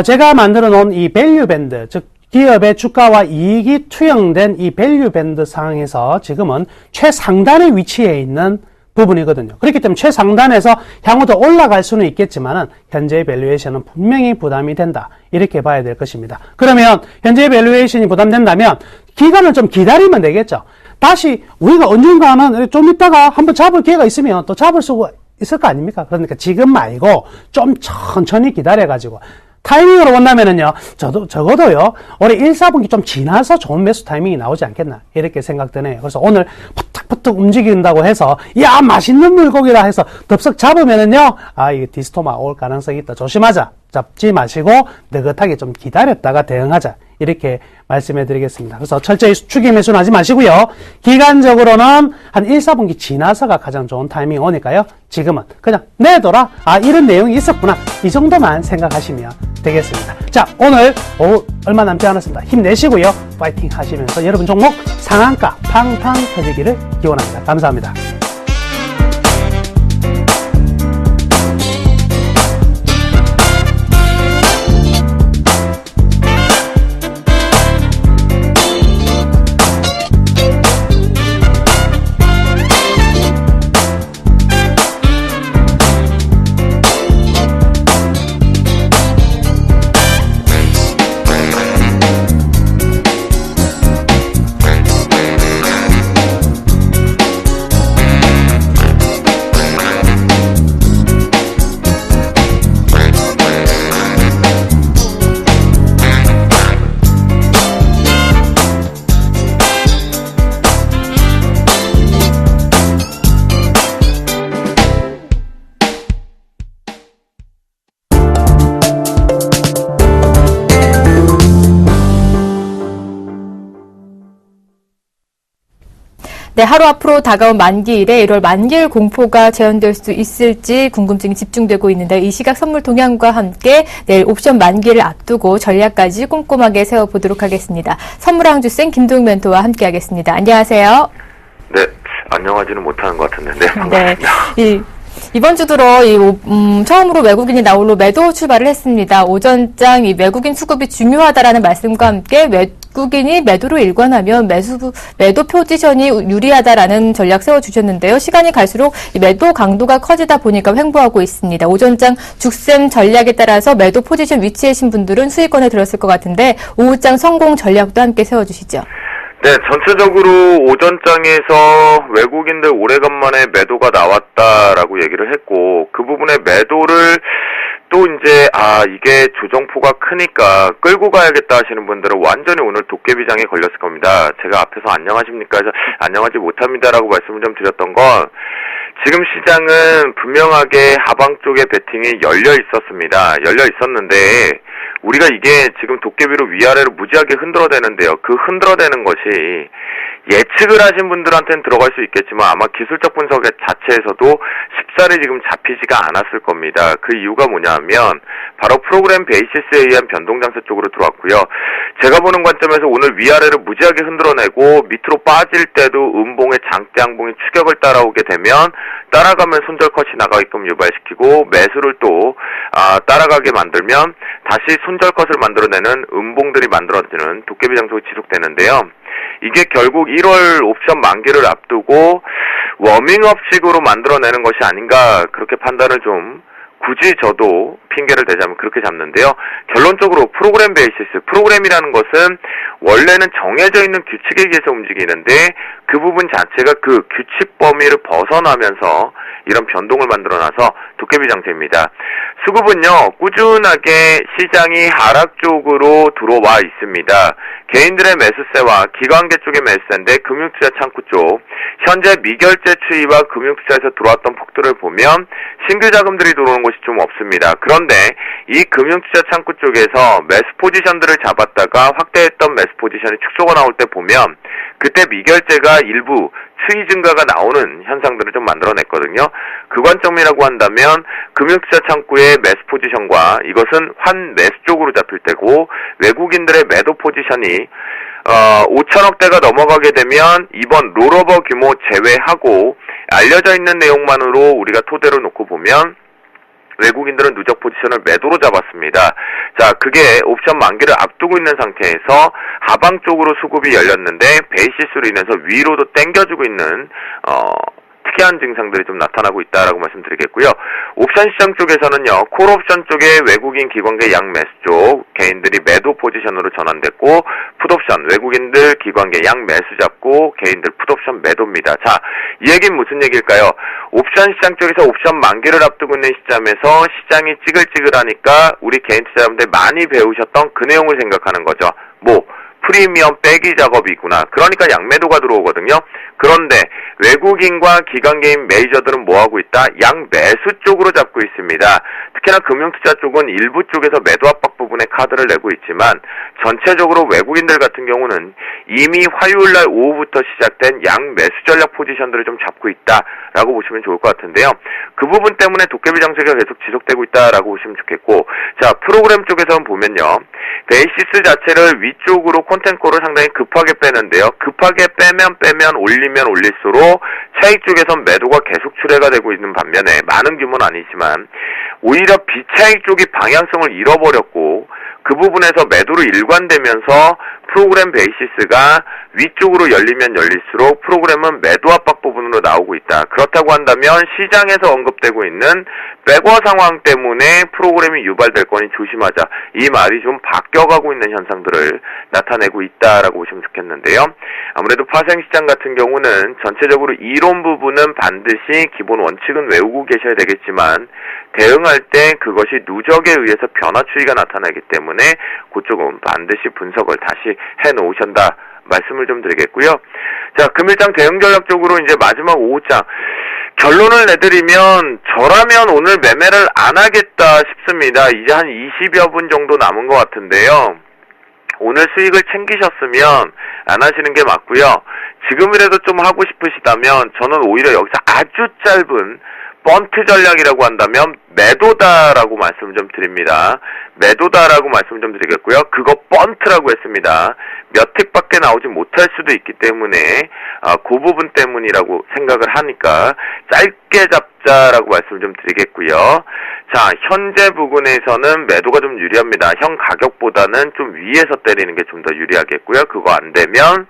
제가 만들어 놓은 이 밸류 밴드, 즉, 기업의 주가와 이익이 투영된 이 밸류 밴드 상황에서 지금은 최상단에 위치해 있는 부분이거든요. 그렇기 때문에 최상단에서 향후 더 올라갈 수는 있겠지만은 현재의 밸류에이션은 분명히 부담이 된다. 이렇게 봐야 될 것입니다. 그러면 현재의 밸류에이션이 부담된다면 기간을 좀 기다리면 되겠죠. 다시 우리가 언젠가는 좀 있다가 한번 잡을 기회가 있으면 또 잡을 수 있을 거 아닙니까? 그러니까 지금 말고 좀 천천히 기다려가지고 타이밍으로 본다면은요, 적어도요, 올해 1, 4분기 좀 지나서 좋은 매수 타이밍이 나오지 않겠나, 이렇게 생각되네요. 그래서 오늘 푸탁푸탁 움직인다고 해서, 야, 맛있는 물고기라 해서 덥석 잡으면은요, 이거 디스토마 올 가능성이 있다. 조심하자. 잡지 마시고, 느긋하게 좀 기다렸다가 대응하자. 이렇게 말씀해 드리겠습니다. 그래서 철저히 추기 매수는 하지 마시고요. 기간적으로는 한 1, 4분기 지나서가 가장 좋은 타이밍이 오니까요. 지금은 그냥 내둬라. 이런 내용이 있었구나. 이 정도만 생각하시면 되겠습니다. 자, 오늘 오후 얼마 남지 않았습니다. 힘내시고요. 파이팅 하시면서 여러분 종목 상한가 팡팡 터지기를 기원합니다. 감사합니다. 네, 하루 앞으로 다가온 만기일에 1월 만기일 공포가 재현될 수 있을지 궁금증이 집중되고 있는데 이 시각 선물 동향과 함께 내일 옵션 만기를 앞두고 전략까지 꼼꼼하게 세워보도록 하겠습니다. 선물왕주생 김도영 멘토와 함께하겠습니다. 안녕하세요. 네, 안녕하지는 못하는 것 같은데, 네, 반갑습니다. 네, 이번 주 들어 처음으로 외국인이 나홀로 매도 출발을 했습니다. 오전장 이 외국인 수급이 중요하다라는 말씀과 함께 외국인이 매도로 일관하면 매도 포지션이 유리하다라는 전략 세워주셨는데요. 시간이 갈수록 이 매도 강도가 커지다 보니까 횡보하고 있습니다. 오전장 죽셈 전략에 따라서 매도 포지션 위치해신 분들은 수익권에 들었을 것 같은데 오후장 성공 전략도 함께 세워주시죠. 네, 전체적으로 오전장에서 외국인들 오래간만에 매도가 나왔다라고 얘기를 했고, 그 부분에 매도를 또 이제 이게 조정포가 크니까 끌고 가야겠다 하시는 분들은 완전히 오늘 도깨비장에 걸렸을 겁니다. 제가 앞에서 안녕하십니까 해서 안녕하지 못합니다라고 말씀을 좀 드렸던 건 지금 시장은 분명하게 하방 쪽에 베팅이 열려 있었습니다. 열려 있었는데 우리가 이게 지금 도깨비로 위아래로 무지하게 흔들어대는데요. 그 흔들어대는 것이 예측을 하신 분들한테는 들어갈 수 있겠지만 아마 기술적 분석 자체에서도 쉽사리 지금 잡히지가 않았을 겁니다. 그 이유가 뭐냐면 바로 프로그램 베이시스에 의한 변동장세 쪽으로 들어왔고요. 제가 보는 관점에서 오늘 위아래를 무지하게 흔들어내고 밑으로 빠질 때도 음봉의 장대 양봉이 추격을 따라오게 되면 따라가면 손절컷이 나가게끔 유발시키고 매수를 또 따라가게 만들면 다시 손절컷을 만들어내는 음봉들이 만들어지는 도깨비 장소가 지속되는데요. 이게 결국 1월 옵션 만기를 앞두고 워밍업식으로 만들어내는 것이 아닌가 그렇게 판단을 좀 굳이 저도 핑계를 대자면 그렇게 잡는데요. 결론적으로 프로그램 베이시스, 프로그램이라는 것은 원래는 정해져 있는 규칙에 의해서 움직이는데 그 부분 자체가 그 규칙 범위를 벗어나면서 이런 변동을 만들어놔서 도깨비 장세입니다. 수급은요, 꾸준하게 시장이 하락 쪽으로 들어와 있습니다. 개인들의 매수세와 기관계 쪽의 매수세인데 금융투자 창구 쪽, 현재 미결제 추이와 금융투자에서 들어왔던 폭들을 보면 신규 자금들이 들어오는 곳이 좀 없습니다. 그런데 이 금융투자 창구 쪽에서 매수 포지션들을 잡았다가 확대했던 매수 포지션이 축소가 나올 때 보면 그때 미결제가 일부 추이 증가가 나오는 현상들을 좀 만들어냈거든요. 그 관점이라고 한다면 금융투자 창구의 매수 포지션과 이것은 환매수 쪽으로 잡힐 때고 외국인들의 매도 포지션이 5천억대가 넘어가게 되면 이번 롤오버 규모 제외하고 알려져 있는 내용만으로 우리가 토대로 놓고 보면 외국인들은 누적 포지션을 매도로 잡았습니다. 자, 그게 옵션 만기를 앞두고 있는 상태에서 하방 쪽으로 수급이 열렸는데 베이시스로 인해서 위로도 당겨주고 있는 특이한 증상들이 좀 나타나고 있다라고 말씀드리겠고요. 옵션 시장 쪽에서는요, 콜옵션 쪽에 외국인 기관계 양매수 쪽 개인들이 매도 포지션으로 전환됐고 풋옵션 외국인들 기관계 양매수 잡고 개인들 풋옵션 매도입니다. 자, 이 얘기는 무슨 얘기일까요? 옵션 시장 쪽에서 옵션 만기를 앞두고 있는 시점에서 시장이 찌글찌글하니까 우리 개인 투자자분들 많이 배우셨던 그 내용을 생각하는 거죠. 프리미엄 빼기 작업이 있구나. 그러니까 양매도가 들어오거든요. 그런데 외국인과 기관개인 메이저들은 뭐하고 있다? 양매수 쪽으로 잡고 있습니다. 특히나 금융투자 쪽은 일부 쪽에서 매도 압박 부분에 카드를 내고 있지만 전체적으로 외국인들 같은 경우는 이미 화요일날 오후부터 시작된 양매수 전략 포지션들을 좀 잡고 있다라고 보시면 좋을 것 같은데요. 그 부분 때문에 도깨비 장세가 계속 지속되고 있다라고 보시면 좋겠고, 자, 프로그램 쪽에서는 보면요, 베이시스 자체를 위쪽으로 콘텐코를 상당히 급하게 빼는데요. 급하게 빼면 올리면 올릴수록 차익 쪽에선 매도가 계속 출회가 되고 있는 반면에 많은 규모는 아니지만 오히려 비차익 쪽이 방향성을 잃어버렸고 그 부분에서 매도로 일관되면서 프로그램 베이시스가 위쪽으로 열리면 열릴수록 프로그램은 매도 압박 부분으로 나오고 있다. 그렇다고 한다면 시장에서 언급되고 있는 백워 상황 때문에 프로그램이 유발될 거니 조심하자. 이 말이 좀 바뀌어가고 있는 현상들을 나타내고 있다라고 보시면 좋겠는데요. 아무래도 파생시장 같은 경우는 전체적으로 이론 부분은 반드시 기본 원칙은 외우고 계셔야 되겠지만 대응할 때 그것이 누적에 의해서 변화 추이가 나타나기 때문에 그쪽은 반드시 분석을 다시 해놓으신다 말씀을 좀 드리겠고요. 자, 금일장 대응 전략 쪽으로 이제 마지막 5장 결론을 내드리면 저라면 오늘 매매를 안 하겠다 싶습니다. 이제 한 20여 분 정도 남은 것 같은데요. 오늘 수익을 챙기셨으면 안 하시는 게 맞고요. 지금이라도 좀 하고 싶으시다면 저는 오히려 여기서 아주 짧은 번트 전략이라고 한다면 매도다라고 말씀을 좀 드립니다. 매도다라고 말씀을 좀 드리겠고요. 그거 번트라고 했습니다. 몇 틱밖에 나오지 못할 수도 있기 때문에 그 부분 때문이라고 생각을 하니까 짧게 잡자라고 말씀을 좀 드리겠고요. 자, 현재 부분에서는 매도가 좀 유리합니다. 현 가격보다는 좀 위에서 때리는 게 좀 더 유리하겠고요. 그거 안 되면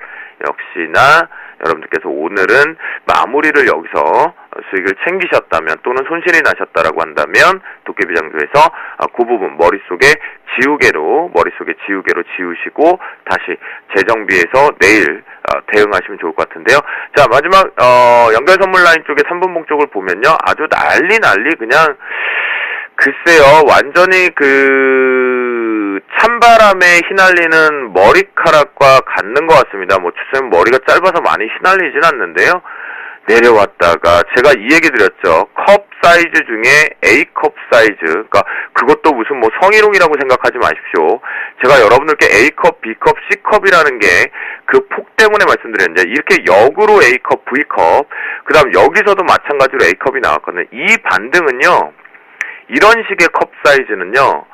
역시나 여러분들께서 오늘은 마무리를 여기서 수익을 챙기셨다면 또는 손실이 나셨다라고 한다면 도깨비 장소에서 그 부분 머릿속에 지우개로 지우시고 다시 재정비해서 내일 대응하시면 좋을 것 같은데요. 자, 마지막 연결 선물 라인 쪽에 3분봉 쪽을 보면요, 아주 난리 그냥 글쎄요, 완전히 찬바람에 휘날리는 머리카락과 같는 것 같습니다. 뭐, 주쌤 머리가 짧아서 많이 휘날리진 않는데요. 내려왔다가, 제가 이 얘기 드렸죠. 컵 사이즈 중에 A컵 사이즈. 그러니까, 그것도 무슨 뭐 성희롱이라고 생각하지 마십시오. 제가 여러분들께 A컵, B컵, C컵이라는 게 그 폭 때문에 말씀드렸는데, 이렇게 역으로 A컵, V컵, 그 다음 여기서도 마찬가지로 A컵이 나왔거든요. 이 반등은요, 이런 식의 컵 사이즈는요,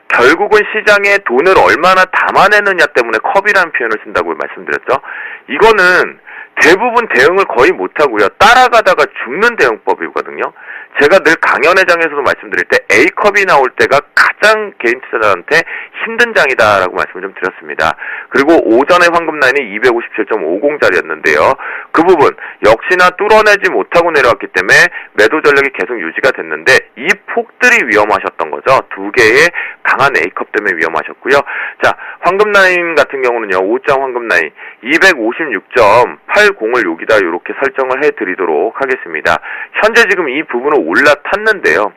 결국은 시장에 돈을 얼마나 담아내느냐 때문에 컵이라는 표현을 쓴다고 말씀드렸죠. 이거는 대부분 대응을 거의 못하고요. 따라가다가 죽는 대응법이거든요. 제가 늘 강연회장에서도 말씀드릴 때 A컵이 나올 때가 가장 개인 투자자한테 힘든 장이다라고 말씀을 좀 드렸습니다. 그리고 오전에 황금 라인이 257.50짜리였는데요. 그 부분 역시나 뚫어내지 못하고 내려왔기 때문에 매도 전략이 계속 유지가 됐는데 이 폭들이 위험하셨던 거죠. 두 개의 강한 A컵 때문에 위험하셨고요. 자, 황금 라인 같은 경우는요. 5장 황금 라인 256.80을 여기다 이렇게 설정을 해드리도록 하겠습니다. 현재 지금 이 부분은 올라탔는데요.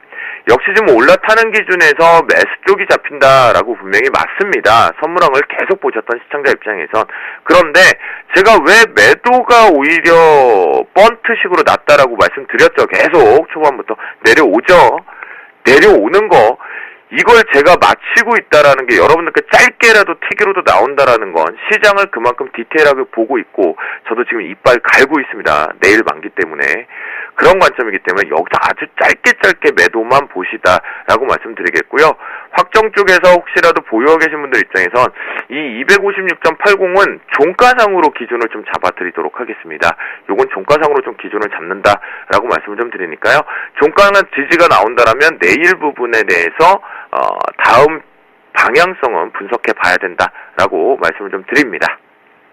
역시 지금 올라타는 기준에서 매수 쪽이 잡힌다라고 분명히 맞습니다. 선물항을 계속 보셨던 시청자 입장에선. 그런데 제가 왜 매도가 오히려 번트식으로 났다라고 말씀드렸죠. 계속 초반부터 내려오죠. 내려오는 거 이걸 제가 마치고 있다라는 게 여러분들께 짧게라도 튀기로도 나온다라는 건 시장을 그만큼 디테일하게 보고 있고 저도 지금 이빨 갈고 있습니다. 내일 만기 때문에. 그런 관점이기 때문에 여기서 아주 짧게 매도만 보시다라고 말씀드리겠고요. 확정 쪽에서 혹시라도 보유하고 계신 분들 입장에선 이 256.80은 종가상으로 기준을 좀 잡아드리도록 하겠습니다. 요건 종가상으로 좀 기준을 잡는다라고 말씀을 좀 드리니까요. 종가는 지지가 나온다라면 내일 부분에 대해서 다음 방향성은 분석해 봐야 된다라고 말씀을 좀 드립니다.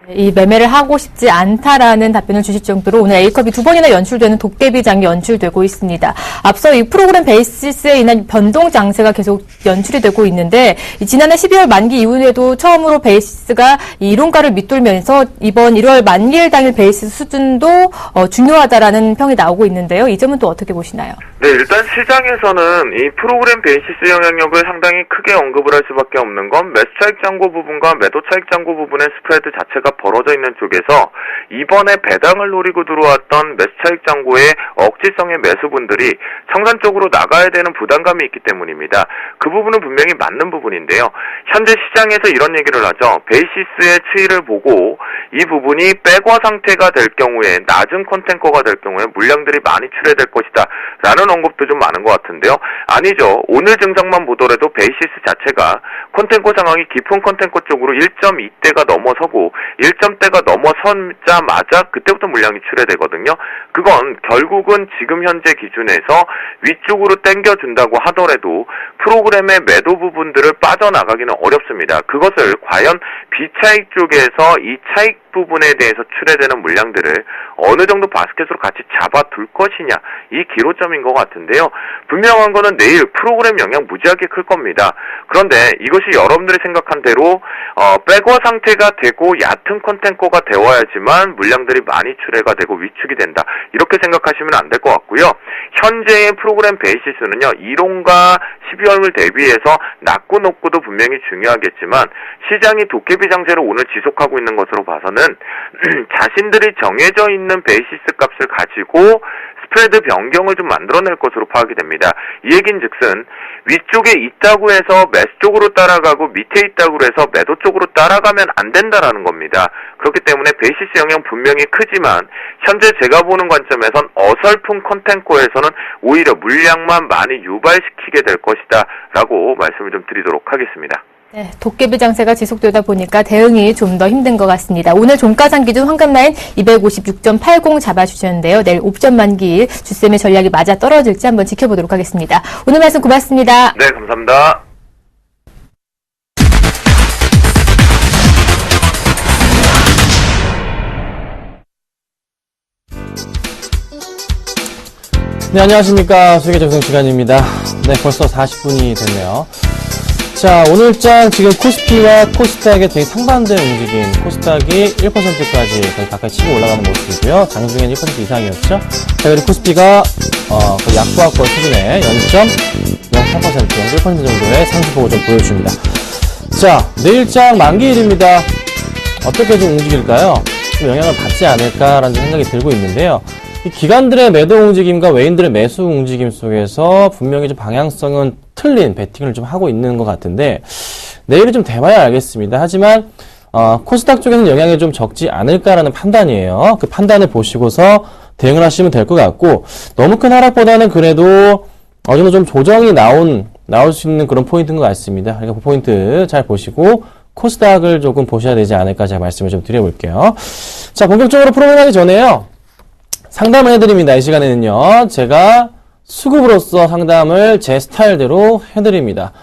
이 매매를 하고 싶지 않다라는 답변을 주실 정도로 오늘 A컵이 두 번이나 연출되는 도깨비장이 연출되고 있습니다. 앞서 이 프로그램 베이시스에 인한 변동 장세가 계속 연출이 되고 있는데 지난해 12월 만기 이후에도 처음으로 베이시스가 이 이론가를 밑돌면서 이번 1월 만기일 당일 베이시스 수준도 중요하다라는 평이 나오고 있는데요. 이 점은 또 어떻게 보시나요? 네, 일단 시장에서는 이 프로그램 베이시스 영향력을 상당히 크게 언급을 할 수밖에 없는 건 매수 차익 잔고 부분과 매도 차익 잔고 부분의 스프레드 자체가 벌어져 있는 쪽에서 이번에 배당을 노리고 들어왔던 매수 차익 잔고의 억지성의 매수분들이 청산 쪽으로 나가야 되는 부담감이 있기 때문입니다. 그 부분은 분명히 맞는 부분인데요. 현재 시장에서 이런 얘기를 하죠. 베이시스의 추이를 보고 이 부분이 백화 상태가 될 경우에 낮은 컨텐커가 될 경우에 물량들이 많이 출회될 것이다 라는 언급도 좀 많은 것 같은데요. 아니죠. 오늘 증상만 보더라도 베이시스 자체가 컨텐커 상황이 깊은 컨텐커 쪽으로 1.2대가 넘어서고 1점대가 넘어서자마자 그때부터 물량이 출회되거든요. 그건 결국은 지금 현재 기준에서 위쪽으로 당겨준다고 하더라도 프로그램의 매도 부분들을 빠져나가기는 어렵습니다. 그것을 과연 비차익 쪽에서 이 차익 부분에 대해서 출회되는 물량들을 어느 정도 바스켓으로 같이 잡아둘 것이냐 이 기로점인 것 같은데요. 분명한 거는 내일 프로그램 영향 무지하게 클 겁니다. 그런데 이것이 여러분들이 생각한 대로 백워 상태가 되고 얕은 컨텐커가 되어야지만 물량들이 많이 출회가 되고 위축이 된다. 이렇게 생각하시면 안 될 것 같고요. 현재의 프로그램 베이시스는요. 이론과 12월을 대비해서 낮고 높고도 분명히 중요하겠지만 시장이 도깨비 장세를 오늘 지속하고 있는 것으로 봐서는 자신들이 정해져 있는 베이시스 값을 가지고 스프레드 변경을 좀 만들어낼 것으로 파악이 됩니다. 이 얘긴즉슨 위쪽에 있다고 해서 매수 쪽으로 따라가고 밑에 있다고 해서 매도 쪽으로 따라가면 안 된다라는 겁니다. 그렇기 때문에 베이시스 영향 분명히 크지만 현재 제가 보는 관점에선 어설픈 컨텐코에서는 오히려 물량만 많이 유발시키게 될 것이다 라고 말씀을 좀 드리도록 하겠습니다. 네, 도깨비 장세가 지속되다 보니까 대응이 좀 더 힘든 것 같습니다. 오늘 종가상 기준 황금라인 256.80 잡아주셨는데요. 내일 옵션 만기일 주쌤의 전략이 맞아 떨어질지 한번 지켜보도록 하겠습니다. 오늘 말씀 고맙습니다. 네, 감사합니다. 네, 안녕하십니까. 수익의 정성 시간입니다. 네, 벌써 40분이 됐네요. 자, 오늘장 지금 코스피와 코스닥의 되게 상반된 움직임. 코스닥이 1%까지 거의 가까이 치고 올라가는 모습이고요. 장중엔 1% 이상이었죠. 자, 그리고 코스피가 거의 약보합권 수준의 0.0 8%, 1% 정도의 상승폭을 좀 보여줍니다. 자, 내일장 만기일입니다. 어떻게 좀 움직일까요? 좀 영향을 받지 않을까라는 생각이 들고 있는데요. 이 기관들의 매도 움직임과 외인들의 매수 움직임 속에서 분명히 좀 방향성은 틀린 배팅을 좀 하고 있는 것 같은데, 내일은 좀 돼봐야 알겠습니다. 하지만 코스닥 쪽에는 영향이 좀 적지 않을까라는 판단이에요. 그 판단을 보시고서 대응을 하시면 될 것 같고, 너무 큰 하락보다는 그래도 어느 정도 좀 조정이 나올 수 있는 그런 포인트인 것 같습니다. 그러니까 그 포인트 잘 보시고 코스닥을 조금 보셔야 되지 않을까 제가 말씀을 좀 드려볼게요. 자, 본격적으로 프로그램 하기 전에요, 상담을 해드립니다. 이 시간에는요, 제가 수급으로서 상담을 제 스타일대로 해드립니다.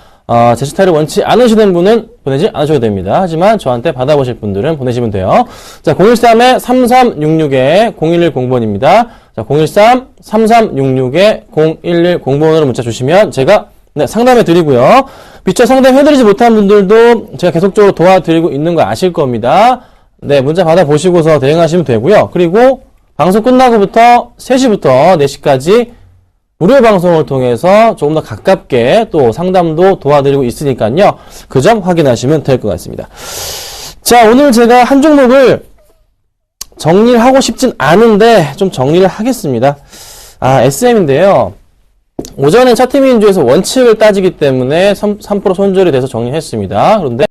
제 스타일을 원치 않으시는 분은 보내지 않으셔도 됩니다. 하지만 저한테 받아보실 분들은 보내시면 돼요. 자, 013-3366-0110번입니다. 자, 013-3366-0110번으로 문자 주시면 제가 상담해 드리고요. 미처 상담해드리지 못한 분들도 제가 계속적으로 도와드리고 있는 거 아실 겁니다. 네, 문자 받아보시고서 대응하시면 되고요. 그리고 방송 끝나고부터 3시부터 4시까지 무료 방송을 통해서 조금 더 가깝게 또 상담도 도와드리고 있으니까요. 그 점 확인하시면 될 것 같습니다. 자, 오늘 제가 한 종목을 정리를 하고 싶진 않은데 좀 정리를 하겠습니다. SM인데요. 오전에 차트민주에서 원칙을 따지기 때문에 3% 손절이 돼서 정리했습니다. 그런데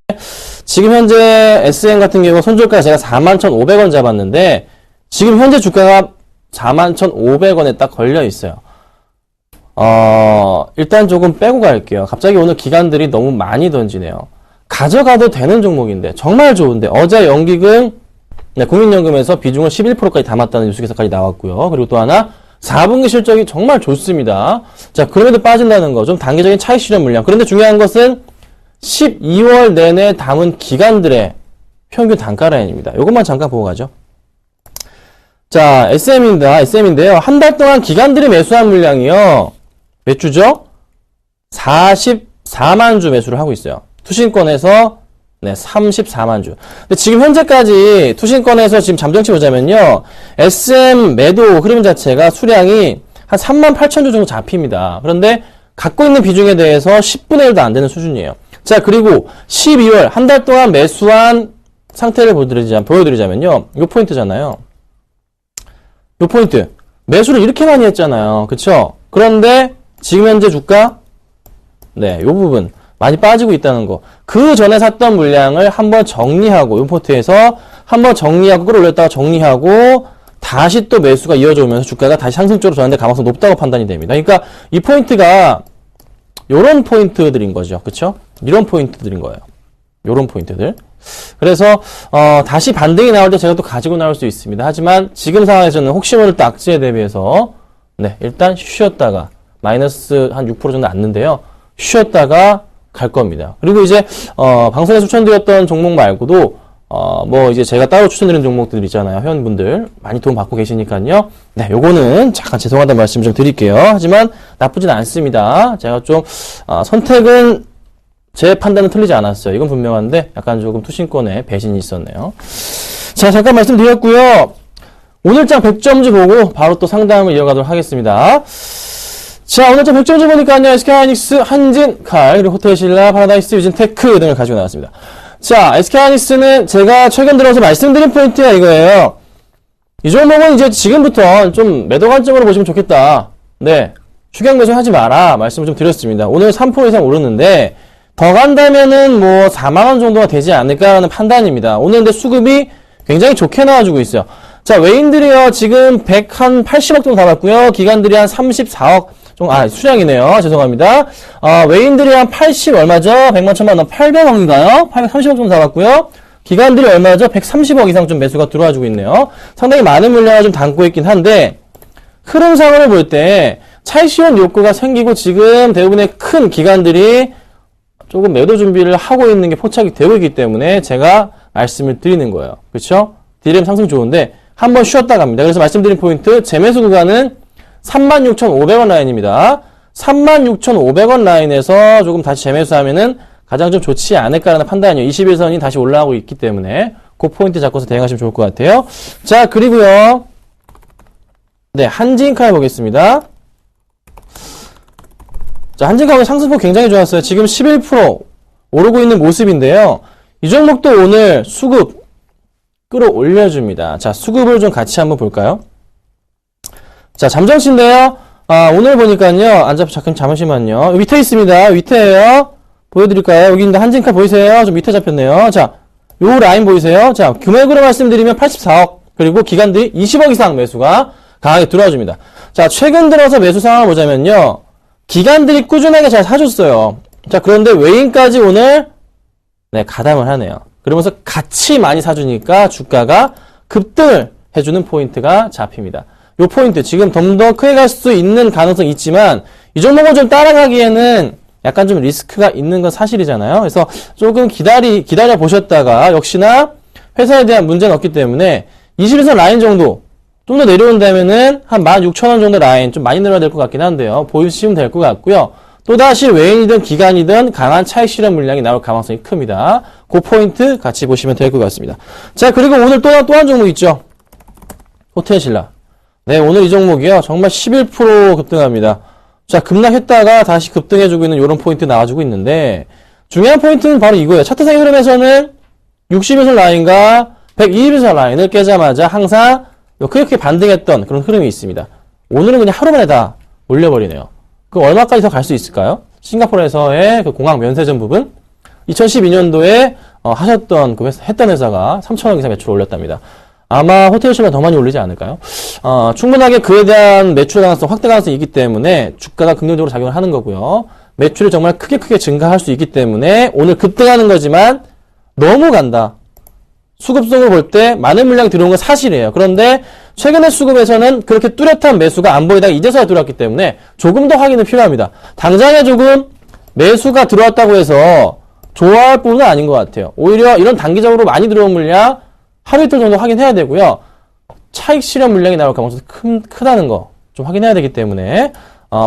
지금 현재 SM 같은 경우 손절가 제가 41,500원 잡았는데 지금 현재 주가가 41,500원에 딱 걸려 있어요. 일단 조금 빼고 갈게요. 갑자기 오늘 기관들이 너무 많이 던지네요. 가져가도 되는 종목인데, 정말 좋은데, 어제 연기금, 국민연금에서 비중을 11%까지 담았다는 뉴스 기사까지 나왔고요. 그리고 또 하나, 4분기 실적이 정말 좋습니다. 자, 그럼에도 빠진다는 거, 좀 단기적인 차익 실현 물량. 그런데 중요한 것은 12월 내내 담은 기관들의 평균 단가 라인입니다. 이것만 잠깐 보고 가죠. 자, SM인데요. 한 달 동안 기관들이 매수한 물량이요. 몇 주죠? 44만 주 매수를 하고 있어요. 투신권에서 34만 주. 근데 지금 현재까지 투신권에서 지금 잠정치 보자면요, SM 매도 흐름 자체가 수량이 한 3만 8천 주 정도 잡힙니다. 그런데 갖고 있는 비중에 대해서 10분의 1도 안 되는 수준이에요. 자, 그리고 12월 한 달 동안 매수한 상태를 보여드리자면요, 요 포인트잖아요. 요 포인트. 매수를 이렇게 많이 했잖아요. 그쵸? 그런데 지금 현재 주가, 요 부분 많이 빠지고 있다는 거. 그 전에 샀던 물량을 한번 정리하고, 요 포트에서 한번 정리하고 끌어올렸다가 정리하고 다시 또 매수가 이어져 오면서 주가가 다시 상승적으로 전환될 가능성이 높다고 판단이 됩니다. 그러니까 이 포인트가 요런 포인트들인 거죠. 그쵸? 이런 포인트들인 거예요. 요런 포인트들. 그래서 다시 반등이 나올 때 제가 또 가지고 나올 수 있습니다. 하지만 지금 상황에서는 혹시 모를 때 악재에 대비해서 일단 쉬었다가 마이너스 한 6% 정도 났는데요. 쉬었다가 갈 겁니다. 그리고 이제 방송에 추천드렸던 종목 말고도 뭐 이제 제가 따로 추천드리는 종목들 있잖아요. 회원분들 많이 도움 받고 계시니까요. 요거는 잠깐 죄송하다는 말씀 좀 드릴게요. 하지만 나쁘진 않습니다. 제가 좀 선택은 제 판단은 틀리지 않았어요. 이건 분명한데 약간 조금 투신권에 배신이 있었네요. 자, 잠깐 말씀드렸고요. 오늘장 100점주 보고 바로 또 상담을 이어가도록 하겠습니다. 자, 오늘장 100점주 보니까요, SK하이닉스, 한진칼, 그리고 호텔신라, 파라다이스, 유진테크 등을 가지고 나왔습니다. 자, SK하이닉스는 제가 최근 들어서 말씀드린 포인트가 이거예요. 이 종목은 이제 지금부터 좀 매도 관점으로 보시면 좋겠다. 추격 매수 하지 마라. 말씀을 좀 드렸습니다. 오늘 3% 이상 오르는데, 더 간다면은 뭐 4만원 정도가 되지 않을까라는 판단입니다. 오늘 근데 수급이 굉장히 좋게 나와주고 있어요. 자, 외인들이요, 지금 180억 정도 담았고요. 기관들이 한 34억 정도, 수량이네요. 죄송합니다. 외인들이 한 80 얼마죠? 100만 천만 원, 800억인가요? 830억 정도 담았고요. 기관들이 얼마죠? 130억 이상 좀 매수가 들어와주고 있네요. 상당히 많은 물량을 좀 담고 있긴 한데, 흐름상으로 볼 때 차익 실현 욕구가 생기고 지금 대부분의 큰 기관들이 조금 매도 준비를 하고 있는 게 포착이 되고 있기 때문에 제가 말씀을 드리는 거예요. 그렇죠? DRAM 상승 좋은데 한번 쉬었다 갑니다. 그래서 말씀드린 포인트, 재매수 구간은 36,500원 라인입니다. 36,500원 라인에서 조금 다시 재매수하면은 가장 좀 좋지 않을까라는 판단이에요. 21선이 다시 올라가고 있기 때문에 그 포인트 잡고서 대응하시면 좋을 것 같아요. 자, 그리고요. 한진칼 보겠습니다. 자, 한진카운트 상승폭 굉장히 좋았어요. 지금 11% 오르고 있는 모습인데요. 이 종목도 오늘 수급 끌어올려줍니다. 자, 수급을 좀 같이 한번 볼까요? 자, 잠정치인데요. 오늘 보니까요. 잠시만요. 밑에 있습니다. 밑에에요. 보여드릴까요? 여기 있는데 한진카 보이세요? 좀 밑에 잡혔네요. 자, 요 라인 보이세요? 자, 금액으로 말씀드리면 84억, 그리고 기관들이 20억 이상 매수가 강하게 들어와줍니다. 자, 최근 들어서 매수 상황을 보자면요. 기관들이 꾸준하게 잘 사줬어요. 자, 그런데 외인까지 오늘, 네, 가담을 하네요. 그러면서 같이 많이 사주니까 주가가 급등을 해주는 포인트가 잡힙니다. 요 포인트, 지금 좀 더 크게 갈 수 있는 가능성이 있지만, 이 종목을 좀 따라가기에는 약간 좀 리스크가 있는 건 사실이잖아요. 그래서 조금 기다려 보셨다가, 역시나 회사에 대한 문제는 없기 때문에, 21선 라인 정도, 좀 더 내려온다면은, 한 16,000원 정도 라인, 좀 많이 내려야 될 것 같긴 한데요. 보시면 될 것 같고요. 또다시 외인이든 기관이든 강한 차익 실현 물량이 나올 가능성이 큽니다. 그 포인트 같이 보시면 될 것 같습니다. 자, 그리고 오늘 또 한 종목 있죠. 호텔신라. 네, 오늘 이 종목이요. 정말 11% 급등합니다. 자, 급락했다가 다시 급등해주고 있는 이런 포인트 나와주고 있는데, 중요한 포인트는 바로 이거예요. 차트상의 흐름에서는 60일선 라인과 120일선 라인을 깨자마자 항상 크게 반등했던 그런 흐름이 있습니다. 오늘은 그냥 하루 만에 다 올려버리네요. 그 얼마까지 더 갈 수 있을까요? 싱가포르에서의 그 공항 면세점 부분, 2012년도에 하셨던 했던 회사가 3,000억 이상 매출을 올렸답니다. 아마 호텔신라 더 많이 올리지 않을까요? 충분하게 그에 대한 매출 가능성, 확대 가능성이 있기 때문에 주가가 긍정적으로 작용을 하는 거고요. 매출이 정말 크게 증가할 수 있기 때문에 오늘 급등하는 거지만 너무 간다. 수급성으로 볼 때 많은 물량이 들어온 건 사실이에요. 그런데 최근의 수급에서는 그렇게 뚜렷한 매수가 안 보이다가 이제서야 들어왔기 때문에 조금 더 확인은 필요합니다. 당장에 조금 매수가 들어왔다고 해서 좋아할 부분은 아닌 것 같아요. 오히려 이런 단기적으로 많이 들어온 물량 하루 이틀 정도 확인해야 되고요. 차익 실현 물량이 나올 가능성이 크다는 거 좀 확인해야 되기 때문에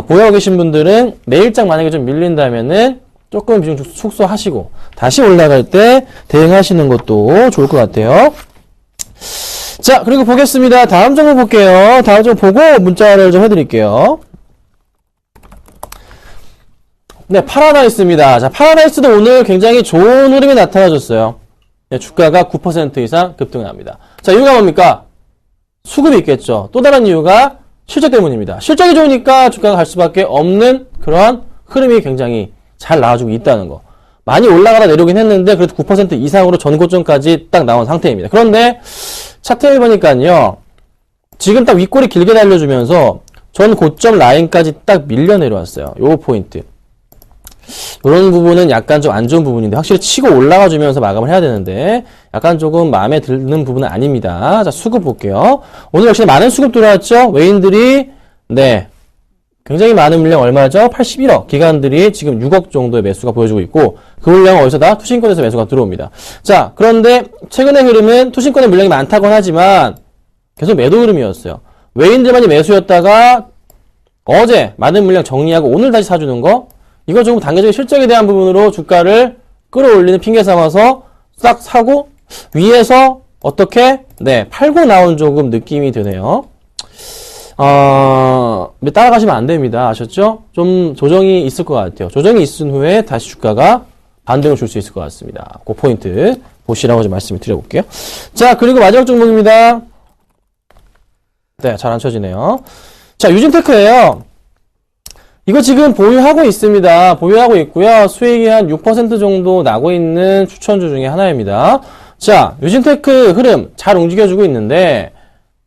보유하고 계신 분들은 내일장 만약에 좀 밀린다면은 조금 비중 축소하시고 다시 올라갈 때 대응하시는 것도 좋을 것 같아요. 자, 그리고 보겠습니다. 다음 종목 볼게요. 다음 종목 보고 문자를 좀 해드릴게요. 네, 파라다이스입니다. 자, 파라다이스도 오늘 굉장히 좋은 흐름이 나타나줬어요. 네, 주가가 9% 이상 급등을 합니다. 자, 이유가 뭡니까? 수급이 있겠죠. 또 다른 이유가 실적 때문입니다. 실적이 좋으니까 주가가 갈 수밖에 없는 그런 흐름이 굉장히 잘 나와주고 있다는 거. 많이 올라가다 내려오긴 했는데 그래도 9% 이상으로 전고점까지 딱 나온 상태입니다. 그런데 차트를 보니까요. 지금 딱 윗골이 길게 달려주면서 전 고점 라인까지 딱 밀려 내려왔어요. 요 포인트. 이런 부분은 약간 좀 안 좋은 부분인데 확실히 치고 올라가 주면서 마감을 해야 되는데 약간 조금 마음에 드는 부분은 아닙니다. 자, 수급 볼게요. 오늘 역시 많은 수급 들어왔죠. 외인들이 네 굉장히 많은 물량 얼마죠? 81억. 기관들이 지금 6억 정도의 매수가 보여주고 있고 그 물량은 어디서 다? 투신권에서 매수가 들어옵니다. 자, 그런데 최근의 흐름은 투신권의 물량이 많다곤 하지만 계속 매도 흐름이었어요. 외인들만이 매수였다가 어제 많은 물량 정리하고 오늘 다시 사주는 거 이거 조금 단계적인 실적에 대한 부분으로 주가를 끌어올리는 핑계 삼아서 싹 사고 위에서 어떻게 네 팔고 나온 조금 느낌이 드네요. 따라가시면 안 됩니다. 아셨죠? 좀 조정이 있을 것 같아요. 조정이 있은 후에 다시 주가가 반등을 줄 수 있을 것 같습니다. 그 포인트 보시라고 좀 말씀을 드려볼게요. 자, 그리고 마지막 종목입니다. 네, 잘 안 쳐지네요. 자, 유진테크예요. 이거 지금 보유하고 있습니다. 보유하고 있고요. 수익이 한 6% 정도 나고 있는 추천주 중에 하나입니다. 자, 유진테크 흐름 잘 움직여주고 있는데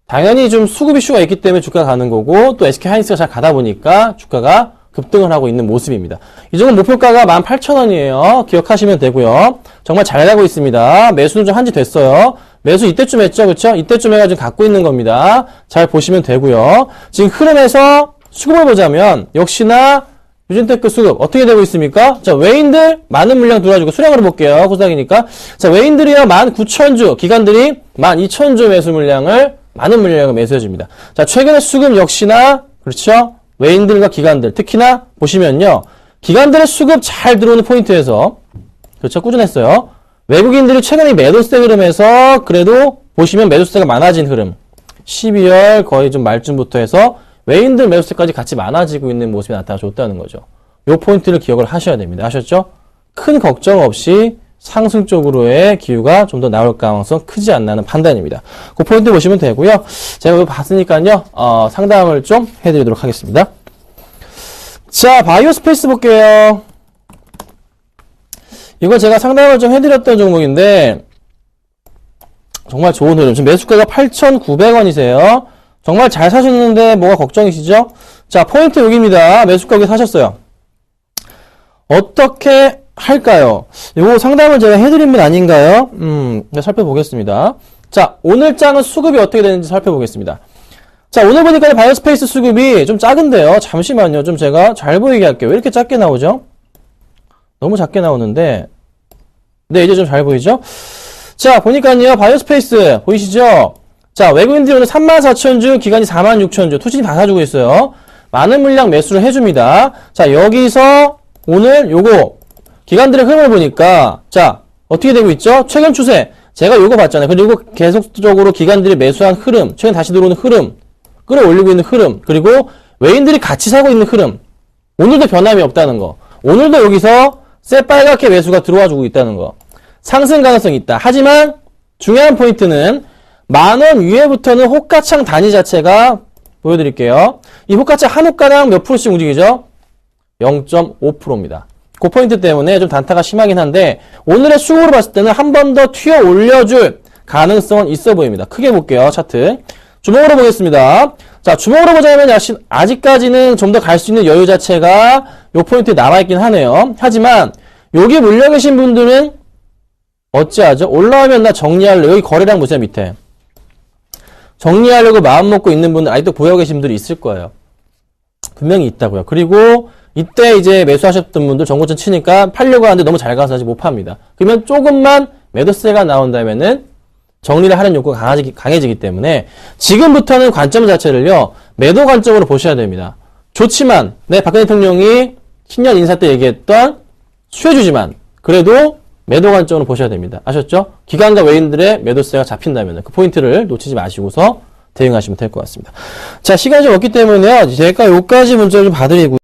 당연히 좀 수급 이슈가 있기 때문에 주가가 가는 거고 또 SK하이닉스가 잘 가다 보니까 주가가 급등을 하고 있는 모습입니다. 이 종목 목표가가 18,000원이에요. 기억하시면 되고요. 정말 잘 가고 있습니다. 매수는 좀 한지 됐어요. 매수 이때쯤 했죠. 그렇죠? 이때쯤 해가지고 갖고 있는 겁니다. 잘 보시면 되고요. 지금 흐름에서 수급을 보자면 역시나 유진테크 수급 어떻게 되고 있습니까? 자, 외인들 많은 물량 들어와주고 수량으로 볼게요. 코스닥이니까. 자, 외인들이요 19,000주, 기관들이 12,000주 매수 물량을 많은 물량을 매수해줍니다. 자, 최근의 수급 역시나 그렇죠? 외인들과 기관들 특히나 보시면요. 기관들의 수급 잘 들어오는 포인트에서 그렇죠? 꾸준했어요. 외국인들이 최근에 매도세 흐름에서 그래도 보시면 매도세가 많아진 흐름 12월 거의 좀 말쯤부터 해서 외인들 매수세까지 같이 많아지고 있는 모습이 나타나줬다는 거죠. 요 포인트를 기억을 하셔야 됩니다. 아셨죠? 큰 걱정 없이 상승 쪽으로의 기회가 좀 더 나올 가능성 크지 않나는 판단입니다. 그 포인트 보시면 되고요. 제가 이거 봤으니까요, 상담을 좀 해드리도록 하겠습니다. 자, 바이오스페이스 볼게요. 이거 제가 상담을 좀 해드렸던 종목인데, 정말 좋은 흐름. 지금 매수가가 8,900원이세요. 정말 잘 사셨는데 뭐가 걱정이시죠? 자, 포인트 여기입니다. 매수가 여기 사셨어요. 어떻게 할까요? 이거 상담을 제가 해드린 분 아닌가요? 살펴보겠습니다. 자, 오늘 장은 수급이 어떻게 되는지 살펴보겠습니다. 자, 오늘 보니까 바이오스페이스 수급이 좀 작은데요. 잠시만요. 좀 제가 잘 보이게 할게요. 왜 이렇게 작게 나오죠? 너무 작게 나오는데. 네, 이제 좀 잘 보이죠? 자, 보니까요. 바이오스페이스 보이시죠? 자, 외국인들이 오늘 34,000주, 기관이 46,000주, 투신이 다 사주고 있어요. 많은 물량 매수를 해줍니다. 자, 여기서 오늘 요거 기관들의 흐름을 보니까 자, 어떻게 되고 있죠? 최근 추세 제가 요거 봤잖아요. 그리고 계속적으로 기관들이 매수한 흐름, 최근 다시 들어오는 흐름, 끌어올리고 있는 흐름, 그리고 외인들이 같이 사고 있는 흐름. 오늘도 변함이 없다는 거. 오늘도 여기서 새빨갛게 매수가 들어와주고 있다는 거. 상승 가능성이 있다. 하지만 중요한 포인트는 10,000원 위에부터는 호가창 단위 자체가 보여드릴게요. 이 호가창 한 호가당 몇 프로씩 움직이죠? 0.5%입니다. 그 포인트 때문에 좀 단타가 심하긴 한데 오늘의 수급으로 봤을 때는 한 번 더 튀어 올려줄 가능성은 있어 보입니다. 크게 볼게요. 차트. 주목으로 보겠습니다. 자, 주목으로 보자면 아직까지는 좀 더 갈 수 있는 여유 자체가 요 포인트에 남아있긴 하네요. 하지만 여기 물려 계신 분들은 어찌하죠? 올라오면 나 정리하려고 여기 거래량 보세요. 밑에. 정리하려고 마음 먹고 있는 분들 아직도 보여 계신 분들이 있을 거예요. 분명히 있다고요. 그리고 이때 이제 매수하셨던 분들 정고점 치니까 팔려고 하는데 너무 잘 가서 아직 못 팝니다. 그러면 조금만 매도세가 나온다면은 정리를 하는 욕구가 강해지기 때문에 지금부터는 관점 자체를요, 매도 관점으로 보셔야 됩니다. 좋지만, 네, 박근혜 대통령이 신년 인사 때 얘기했던 수혜주지만, 그래도 매도 관점으로 보셔야 됩니다. 아셨죠? 기관과 외인들의 매도세가 잡힌다면 그 포인트를 놓치지 마시고서 대응하시면 될 것 같습니다. 자, 시간이 좀 없기 때문에요. 제가 여기까지 문자를 좀 봐드리고